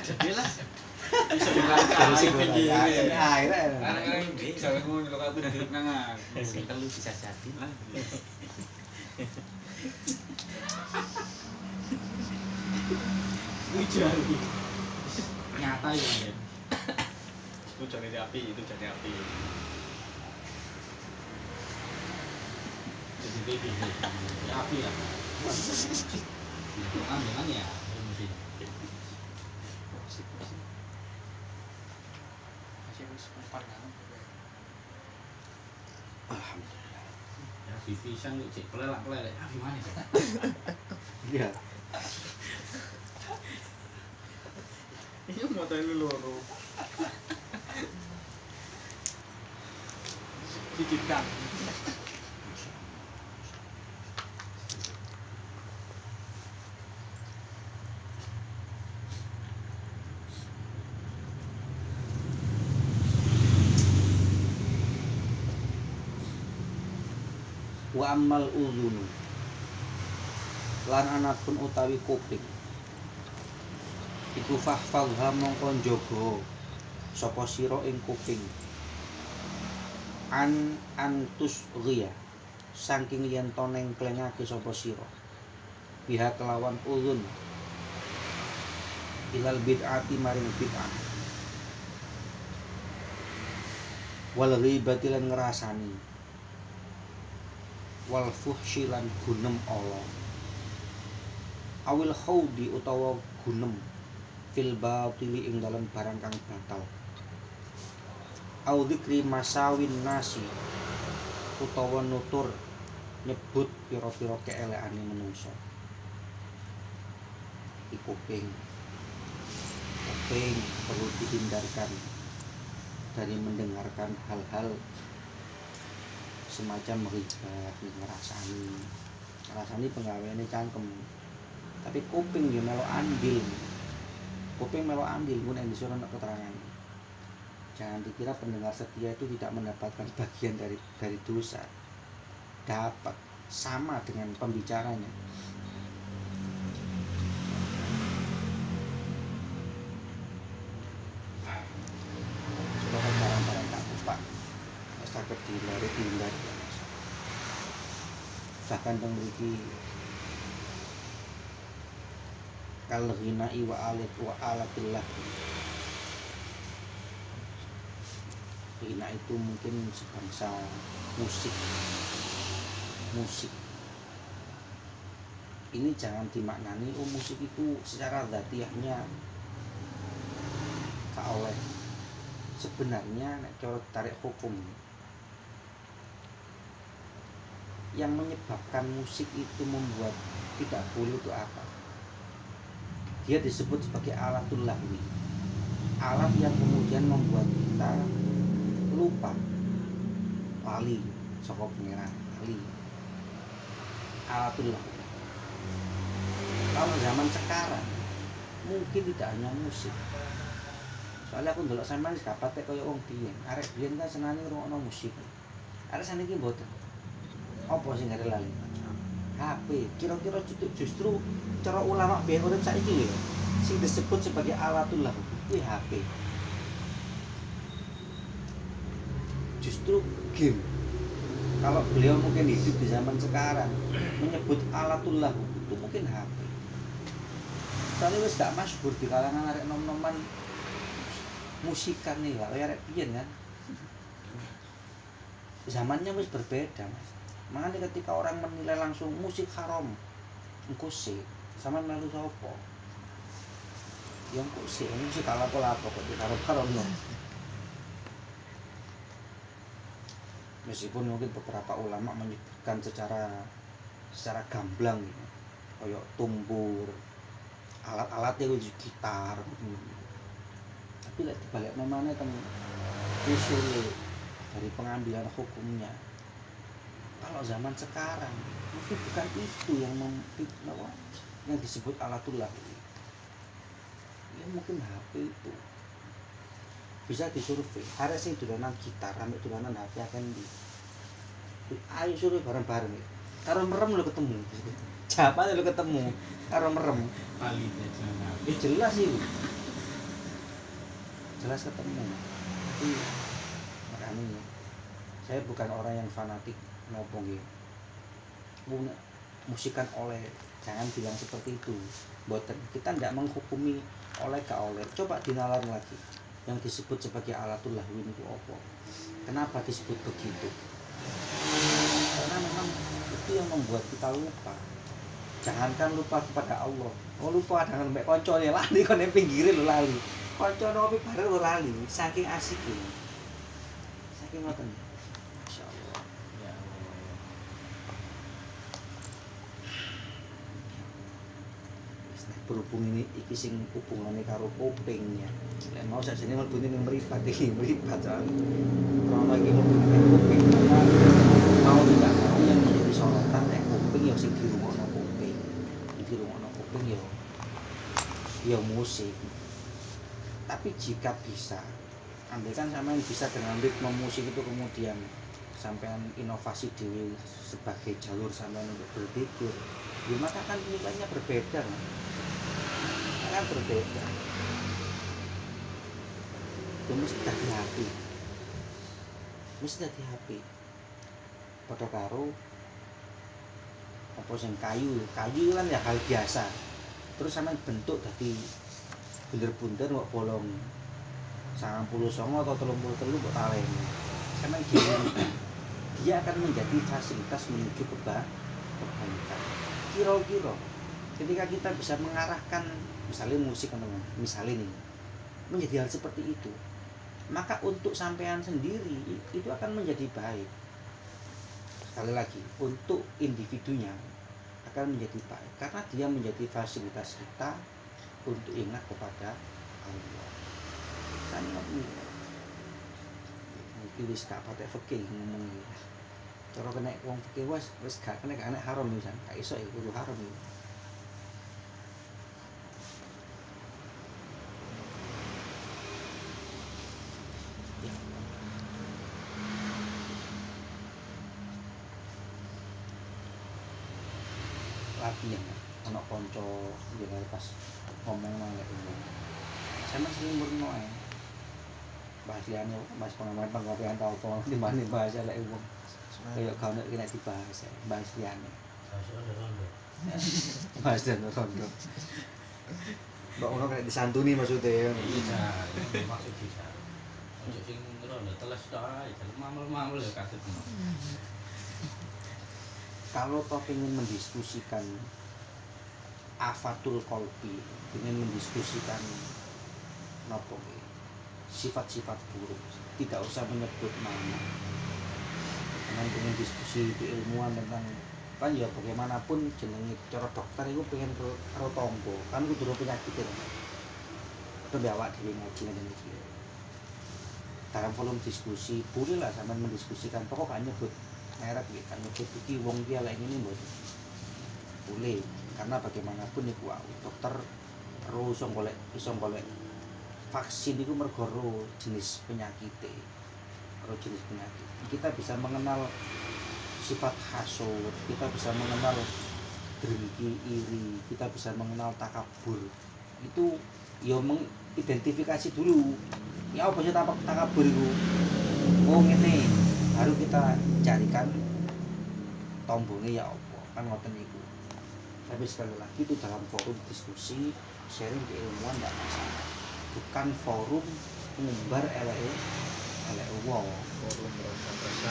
Jadilah. Bisa dilacak Terus iki. akhirnya Arek-arek iki bisa ngono lho kabeh direk nang. Sing telu bisa jadi. Setuju. Nyata ya. Itu jadi api. Jadi baby. Ya api ya. Jangan ya. Mesti. Masih wis kumpul kan. alhamdulillah. Ya pisang lu cek pelelak-pelelek. Ah gimana sih? Iya. Iya motoe lu loro. Diciptak. Wa ammal udhunu lan anapun utawi kuping iku fahfadha mongko njaga sapa sira ing kuping antus ghiya saking yen to nengklengake sapa sira biha kelawan udhun ilal bid'ati maring bid'ah wal ghibati lan ngrasani wal fuhsyi lan gunem Allah awil khawdi utawa gunem fil batili ing dalam barang kang batal au dzikri masawin nasi utawa nutur nyebut pira-pira keelekane menungso kuping perlu dihindarkan dari mendengarkan hal-hal semacam ribat, ngerasani penggaweane cangkem. Tapi kuping yo melo andil. Kuping melo andil mun nek disuruh nek keterangan. Jangan dikira pendengar setia itu tidak mendapatkan bagian dari dosa. Dapat sama dengan pembicaranya. Sudah barang-barang tak lupa. Sakit dihindari bahkan memiliki kalghinai wa alatillah. Ghina itu mungkin sebangsa musik ini jangan dimaknani musik itu secara dzatiyahnya tak oleh. Sebenarnya nek cara tarik hukum yang menyebabkan musik itu membuat tidak boleh itu apa? Dia disebut sebagai alatul lahwi, alat yang kemudian membuat kita lupa, lali, saka pengiran, lali, alatul lahwi. Kalau zaman sekarang mungkin tidak hanya musik. Soalnya aku ndelok sampean wis gak patek kaya wong biyen. Arek biyen kan senane ngrungokno musik. Arek saniki mboten. Apa sing gak lali? HP. Kira-kira justru cara ulama biyen urip saiki lho. Sing disebut sebagai alatul lahu kuwi HP. Justru game. Kalau beliau mungkin hidup di zaman sekarang menyebut alatul lahu itu mungkin HP. Soalnya wis gak masyhur di kalangan arek nom-noman musikan nih lah, arek piyen kan. Zamannya wis berbeda, Mas. Makanya ketika orang menilai langsung musik haram, engko sih, sama melu sapa? Ya engko sih, musik ala-ala kok di haram-haram no. meskipun mungkin beberapa ulama menyebutkan secara gamblang gitu. Kayak tumbur, alat-alatnya itu gitar tapi lek dibalik mana kan usul dari pengambilan hukumnya kalau zaman sekarang mungkin bukan itu yang yang disebut alatullah ya mungkin HP itu bisa disurvei ada sih dolanan gitar sampai dolanan HP akan ayo survei bareng-bareng ya. Karo merem lo ketemu jawabannya lo ketemu karo merem ya jelas sih jelas ketemu tapi makanya saya bukan orang yang fanatik ngopong ya musikan oleh jangan bilang seperti itu boten kita tidak menghukumi oleh coba dinalar lagi yang disebut sebagai alatullah itu apa kenapa disebut begitu karena memang itu yang membuat kita lupa jangankan lupa kepada Allah lupa dengan mbak koncone lali kon ning pinggire lho lali koncone opi bareng lho lali saking asik iki saking ngoten masyaallah Ya Allah. wis nek berhubung ini iki sing hubungane karo kuping ya lek mau sajane mlebune ning mripat iki mripat soalnya krono iki mlebune ning kuping karena mau tidak mau yang menjadi sorotan nek kuping ya sing dirungokno kuping ya musik tapi jika bisa andai kan sampean bisa dengan ritme musik itu kemudian sampean inovasi diri sebagai jalur sampean untuk berpikir ya maka kan nilainya berbeda akan berbeda ya mesti hati-hati pada karo apa sing kayu kan ya hal biasa terus sampean bentuk dadi bunder-bunder kok bolong 99 atau 33 kok taleni sampean dia akan menjadi fasilitas menuju kebaikan kira-kira ketika kita bisa mengarahkan misalnya musik teman-teman misalnya nih menjadi hal seperti itu maka untuk sampean sendiri itu akan menjadi baik sekali lagi untuk individunya akan menjadi baik karena dia menjadi fasilitas kita untuk ingat kepada Allah. Kan iki wis gak patek fikih ngomong iki. Cara kena wong fikih wis gak kena haram pisan, gak iso iki kudu haram iki. Latihan anak konco jenenge pas ngomong nang ngene. Sama sering murno ae. Bahas liyane mas pengaman-pengapian tau apa di mana bahasa lek wong. Kayak kau nek kena dibahas bahas liyane. Bahas dan rondo. Mbak ono kena disantuni maksudnya. Iya, maksud bisa. Ojo sing rondo teles tok ae, mamel-mamel ya kasih. Kalau toh ingin mendiskusikan afatul kolbi, ingin mendiskusikan nopo sifat-sifat buruk, tidak usah menyebut nama. Karena ingin diskusi di ilmuwan tentang kan ya bagaimanapun jenenge cara dokter itu pengen karo tombo, kan kudu penyakit itu. Itu awak dhewe ngaji ngene iki. Dalam forum diskusi, bolehlah sampean mendiskusikan pokok gak nyebut merek gitu kan iki wong dia lek ngene mboten boleh karena bagaimanapun iku dokter terus iso golek vaksin itu mergo jenis penyakit kita bisa mengenal sifat hasud kita bisa mengenal dengki iri kita bisa mengenal takabur itu ya mengidentifikasi dulu ya apa sih takabur itu oh ngene baru kita carikan tombolnya ya apa kan ngoten iku tapi sekali lagi itu dalam forum diskusi sharing keilmuan tidak masalah bukan forum ngumbar elek wong forum berkontroversi.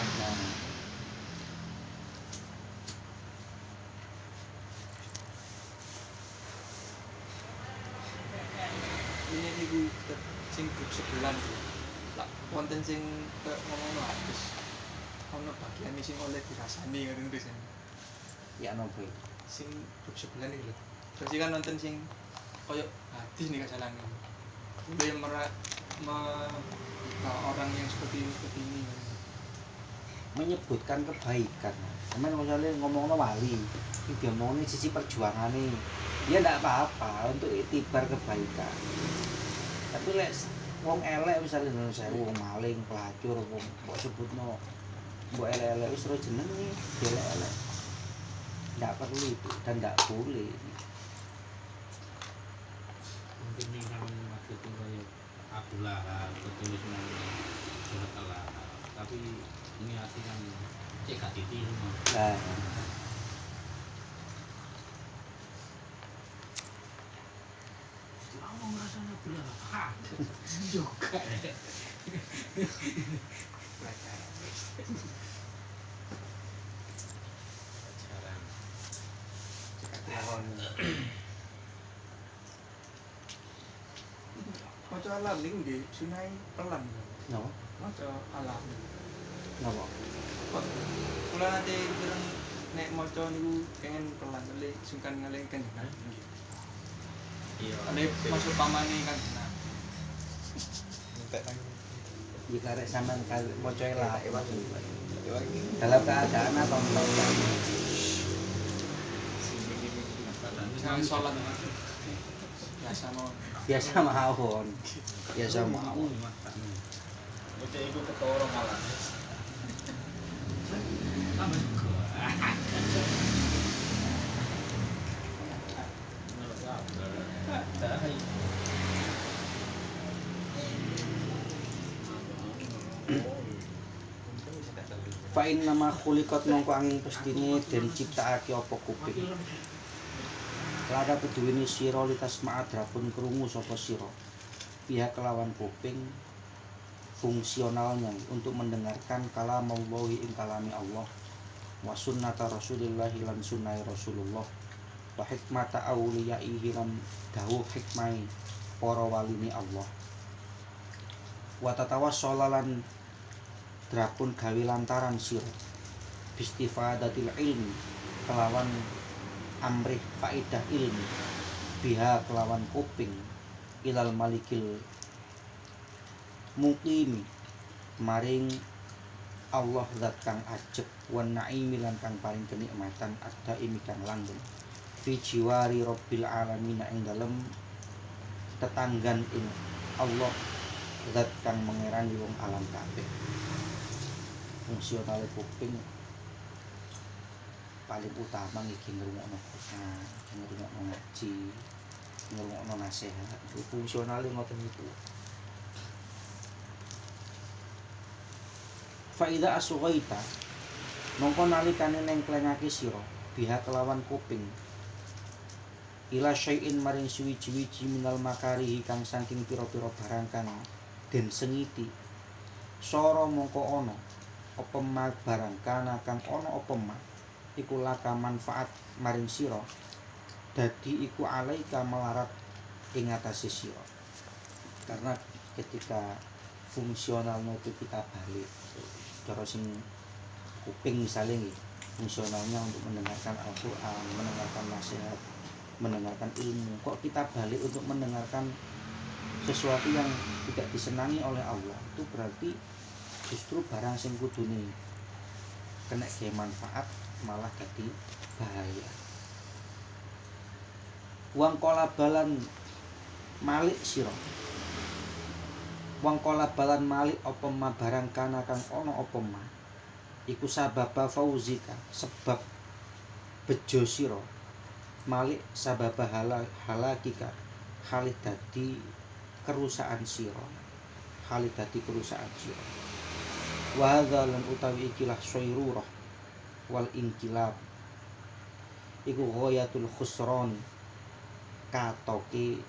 Ini niku sing grup sebulan lah wonten sing ngomong hadis ono bagian sing oleh dirasani ngono terus. Ya nopo iki. Sing grup sebelah iki lho. Terus kan nonton sing koyo hadis nih kasalane. Boleh orang yang seperti ini. Menyebutkan kebaikan. Cuman misalnya ngomongno wali, iki dia ngomongin sisi perjuangane. Dia ndak apa-apa untuk itibar kebaikan. Tapi lek wong elek misalnya wong maling, pelacur, wong mbok sebutno mbok elek-elek wis terus jenenge elek-elek. Ndak perlu itu dan ndak boleh. Mungkin ini kan maksudnya kayak Abdullah tertulis nang surat Al-Ahzab. Tapi ini arti kan cek gak ditiru. Nah, Ngomong rasanya belakang juga. Pacaran. Maca alam niku nggih sunai pelan. napa? Maca alam. Napa? Kok kula nate pirang nek maca niku pengen pelan oleh sungkan ngalih kan nggih. Iya. Oleh masuk pamane kan nah. Ya karek sampean maca lah. Dalam keadaan apa enggak? Jangan sholat biasa mau. Biasa mawon. Biasa mawon. Bocah iku ketara malah. Fa inna ma khuliqat mongko angin pestine den ciptakake apa kuping. Lada keduweni sira litas ma'adrapun krungu sapa sira. Pihak kelawan kuping fungsionalnya untuk mendengarkan kalam Allah ing kalami Allah wa sunnata Rasulillah lan sunnah Rasulullah wa hikmata auliyaihi lan dawuh hikmai para walini Allah wa tatawassalan drapun gawe lantaran sira bistifadatil ilmi kelawan amrih faedah ilmi biha kelawan kuping ilal malikil muqimi maring Allah zat kang ajeb wan naimi lan kang paring kenikmatan ada imi kang langgeng fi jiwari rabbil alamin ing dalem tetanggan ing Allah zat kang mengerangi wong alam kabeh. Fungsional kuping paling utama iki ngrungokno Quran, ngrungokno ngaji, ngrungokno nasihat. Itu fungsionale ngoten niku. Fa idza asghaita mongko nalikane nengklengake sira biha kelawan kuping ila syai'in maring suwi-wiji minal makarihi kang saking pira-pira barang kang den sengiti sora mongko ana apa barang kana kang ana apa iku laka manfaat maring sira dadi iku alaika melarat ing atase sira karena ketika fungsionalnya itu kita balik cara sing kuping misalnya nih fungsionalnya untuk mendengarkan Al-Quran, mendengarkan nasihat, mendengarkan ilmu. Kok kita balik untuk mendengarkan sesuatu yang tidak disenangi oleh Allah, itu berarti justru barang sing kudune kena ge manfaat malah jadi bahaya. Wang kola balan malik sira. Wang kola balan malik apa ma barang kana kang ana apa ma iku sababa fauzika sebab bejo sira malik sababa halakika halid dadi kerusakan sira halid dadi kerusakan sira wa hadza lan utawi ikilah syairurah wal inkilab iku ghayatul khusran katoke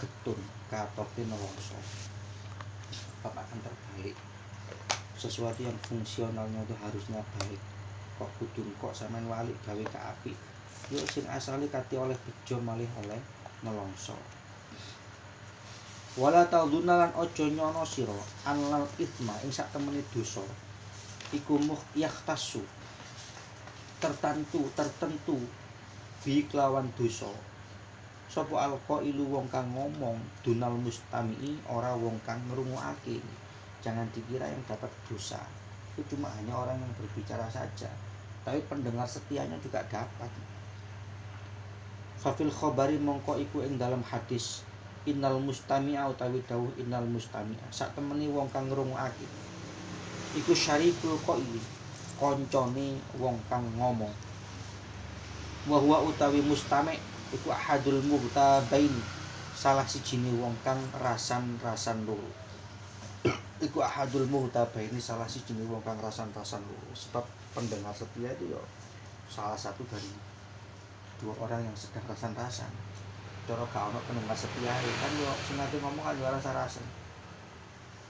getun katoke nelongso apa akan terbalik sesuatu yang fungsionalnya itu harusnya baik kok kudun kok sampean wali gawe ka api yo sing asale kate oleh bejo malih oleh nelongso wala taudzunalan aja nyono sira anal ithma ing sak temene dosa iku yahtasu tertentu bi kelawan dosa sapa alqailu wong kang ngomong dunal mustami'i ora wong kang ngrungokake. Jangan dikira yang dapat dosa itu cuma hanya orang yang berbicara saja, tapi pendengar setianya juga dapat. Fafil khobari mongko iku ing dalam hadis innal mustami'a utawi dawuh innal mustami'a sak temeni wong kang ngrungokake iku syarikul qaili koncone wong kang ngomong. Wa huwa utawi mustami' iku ahadul mughtabain salah sijine wong kang rasan-rasan loro. Iku ahadul mughtabain salah sijine wong kang rasan-rasan loro. Sebab pendengar setia itu ya salah satu dari dua orang yang sedang rasan-rasan. Cara gak ono pendengar setia kan yo sing ate ngomong kan yo rasa-rasan.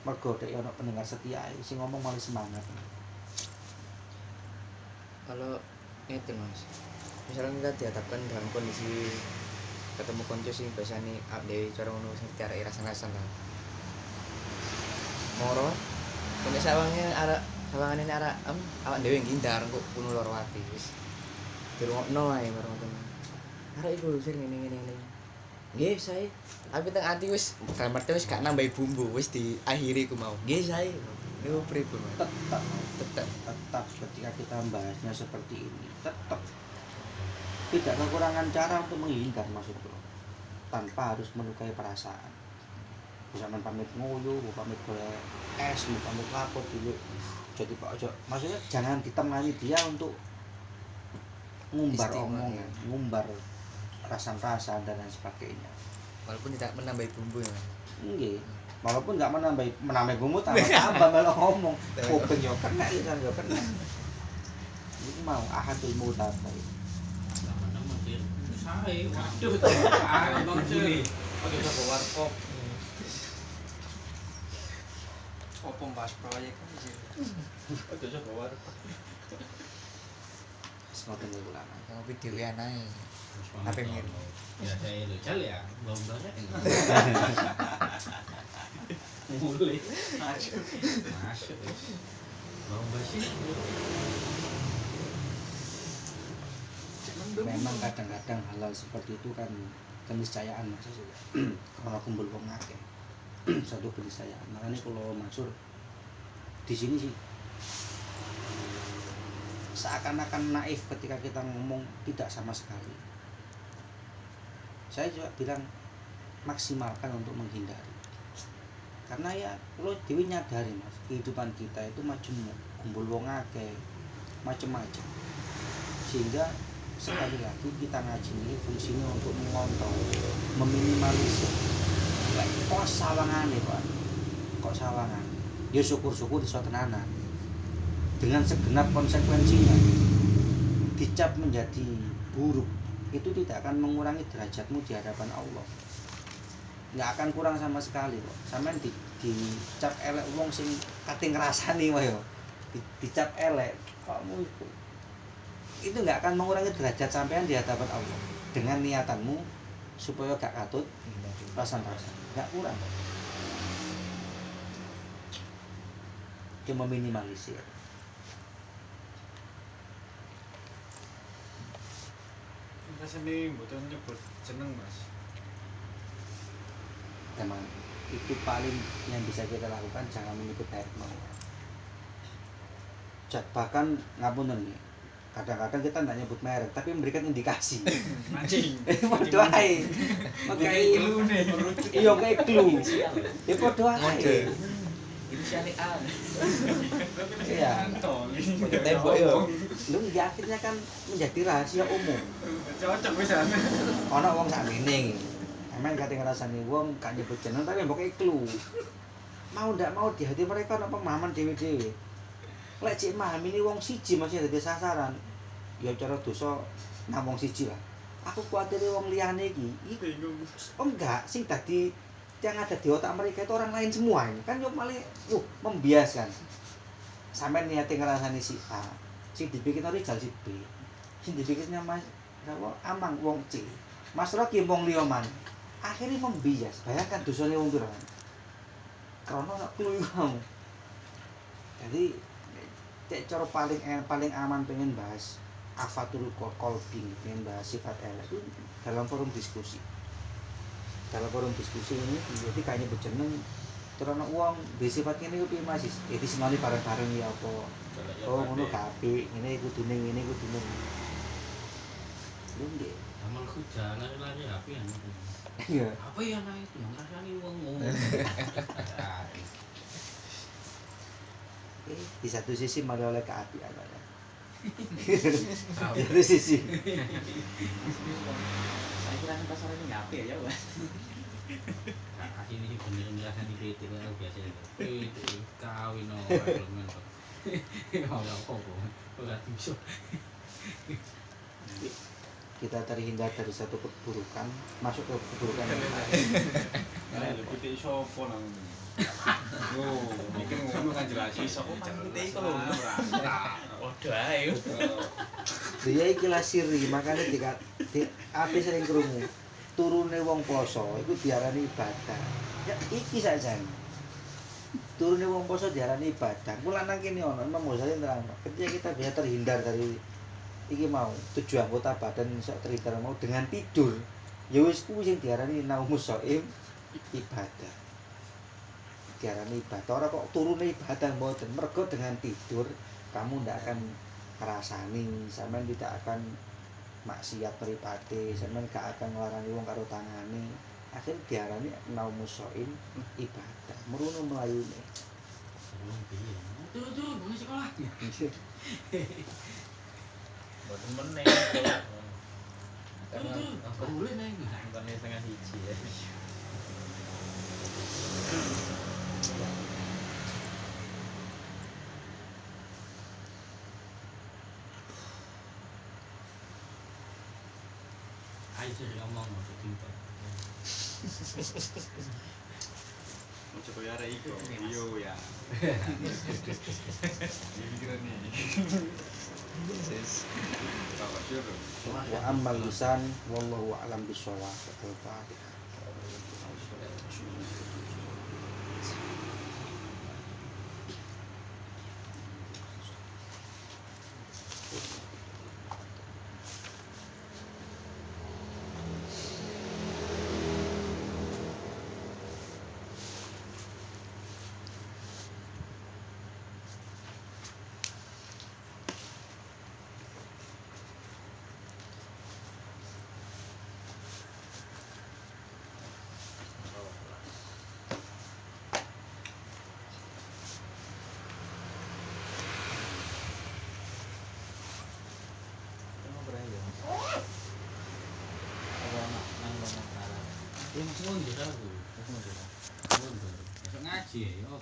Mergo dek ono pendengar setia sing ngomong malah semangat. Kalau ngeten Mas, misalnya kita dihadapkan dalam kondisi ketemu konco sing biasane update cara ngono sing tiara rasan-rasan lah. Moro kene sawangane arek awak dhewe ngindar kok kuno loro ati wis. Dirungokno ae karo ngoten. Arek iku sing ngene. Nggih, saya. Tapi teng ati wis gambarnya wis gak nambahi bumbu, wis diakhiri ku mau. Nggih, saya. Niku pripun? Tetap ketika kita membahasnya seperti ini, tetap tidak kekurangan cara untuk menghindar maksudku, tanpa harus melukai perasaan. Misalnya pamit nguyu, pamit golek es, pamit lapor dulu. Jadi Pak Ojo, maksudnya jangan ditemani dia untuk ngumbar omongan, ngumbar rasan-rasan dan lain sebagainya. Walaupun tidak menambahi bumbu ya. Nggih. Walaupun enggak menambah bumbu tambah malah ngomong. Kuping yo kena, lisan yo kena. Iki mau ahadul mutabain. Nama-nama dia sae. Waduh, ngomong sini. Oke, coba warkop. Apa bahas proyek kan sih? Oke, coba warkop. Semoga ulama. Ngopi dhewean ae. Apa yang mirip? Ya saya lucal ya, bau banget. Mulai. Masuk. Bau basi. Memang kadang-kadang hal seperti itu kan keniscayaan maksudnya. Kalau kumpul wong akeh. Satu keniscayaan. Makanya kalau maksud di sini sih seakan-akan naif ketika kita ngomong tidak sama sekali. Saya juga bilang maksimalkan untuk menghindari. Karena ya kalau dewi nyadari Mas, kehidupan kita itu majemuk, kumpul wong akeh, macam-macam. Sehingga sekali lagi kita ngaji ini fungsinya untuk mengontrol, meminimalisir. Kok sawangan Pak? Kok sawangan? Ya syukur-syukur iso tenanan. Dengan segenap konsekuensinya dicap menjadi buruk itu tidak akan mengurangi derajatmu di hadapan Allah, nggak akan kurang sama sekali kok. Sampean dicap elek wong sing kate ngrasani wae yo dicap elek kamu itu nggak akan mengurangi derajat sampean di hadapan Allah dengan niatanmu supaya gak katut rasan-rasan, nggak kurang kok. Cuma minimalisir. Rasanya mboten nyebut jeneng Mas. Memang itu paling yang bisa kita lakukan, jangan menyebut merek mau. Bahkan ngapunten nih, kadang-kadang kita tidak nyebut merek tapi memberikan indikasi. Mancing. Padha ae. Makai clue nih. Iya kayak clue. Ya padha ae. Inisialnya A. Iya. Tembok yo. Lu ya akhirnya kan menjadi rahasia umum. Cocok bisa. Ana wong sakmene iki. Emang kate ngrasani wong gak nyebut jeneng tapi mbok clue. Mau ndak mau di hati mereka ana pemahaman dhewe-dhewe. Lek cek memahami ini wong siji masih dadi sasaran. Ya cara dosa nang wong siji lah. Aku kuwatir wong liyane iki Bingung. oh enggak sing tadi yang ada di otak mereka itu orang lain semua ini kan yo malah membiaskan. Sampai niate ngrasani si A, sing dibikin Rizal si B, sing dibikinnya Mas Amang wong C, Mas Rocky wong liya man. Akhirnya membias. Bayangkan dosane wong pira. Krana nek clue kamu. Jadi cek cara paling aman pengen bahas afatul qalbi, pengen bahas sifat elek itu dalam forum diskusi. Dalam forum diskusi ini jadi kayaknya berjeneng terus ana wong duwe sifat ngene kuwi Mas. Jadi semani bareng-bareng ya apa. Oh ngono kabeh, ngene kudune ngene kudune. Lho nggih. Amal hujan lari-lari HP ya. Iya. Apa ya nah itu yang ngrasani wong ngomong. Di satu sisi malah oleh keapian ya. Di satu sisi. Saya kira pasar ini ngapi ya, Mas. Kasih ini bener ngrasani PT kok biasa itu. Kawin ora gelem kok. Ora apa-apa. Ora bisa. Kita terhindar dari satu keburukan masuk ke keburukan yang lain. Nah, lho putih sopo nang ngene. Oh, iki ngono kan jelas sopo putih iku lho. Waduh ae. Dia iki lah siri, makanya ape sering krungu. Turune wong poso iku diarani ibadah. Ya iki sakjane. Turune wong poso diarani ibadah. Kula nang kene ono Imam Ghazali terang. Ketika kita bisa terhindar dari iki mau 7 anggota badan sok terhindar mau dengan tidur. Ya wis kuwi sing diarani naumus shaim ibadah. Diarani ibadah. Ora kok turune ibadah mboten. Mergo dengan tidur kamu ndak akan ngrasani, sampean tidak akan maksiat mripate, sampean gak akan nglarani wong karo tangane. Akhir diarani naumus shaim ibadah. Merono melayune. Turu-turu bunga sekolah. Boten meneh. Turu-turu. Boleh neng. Bukan setengah hiji ya. Ayo sih ngomong mau cinta. Mau coba ya arek iku. Iya ya. Ini kira nih. Sis. Bapak jero. Wa ammal lisan wallahu a'lam bishawab. Al-Fatihah. Mundur aku. Mundur. Besok ngaji ya.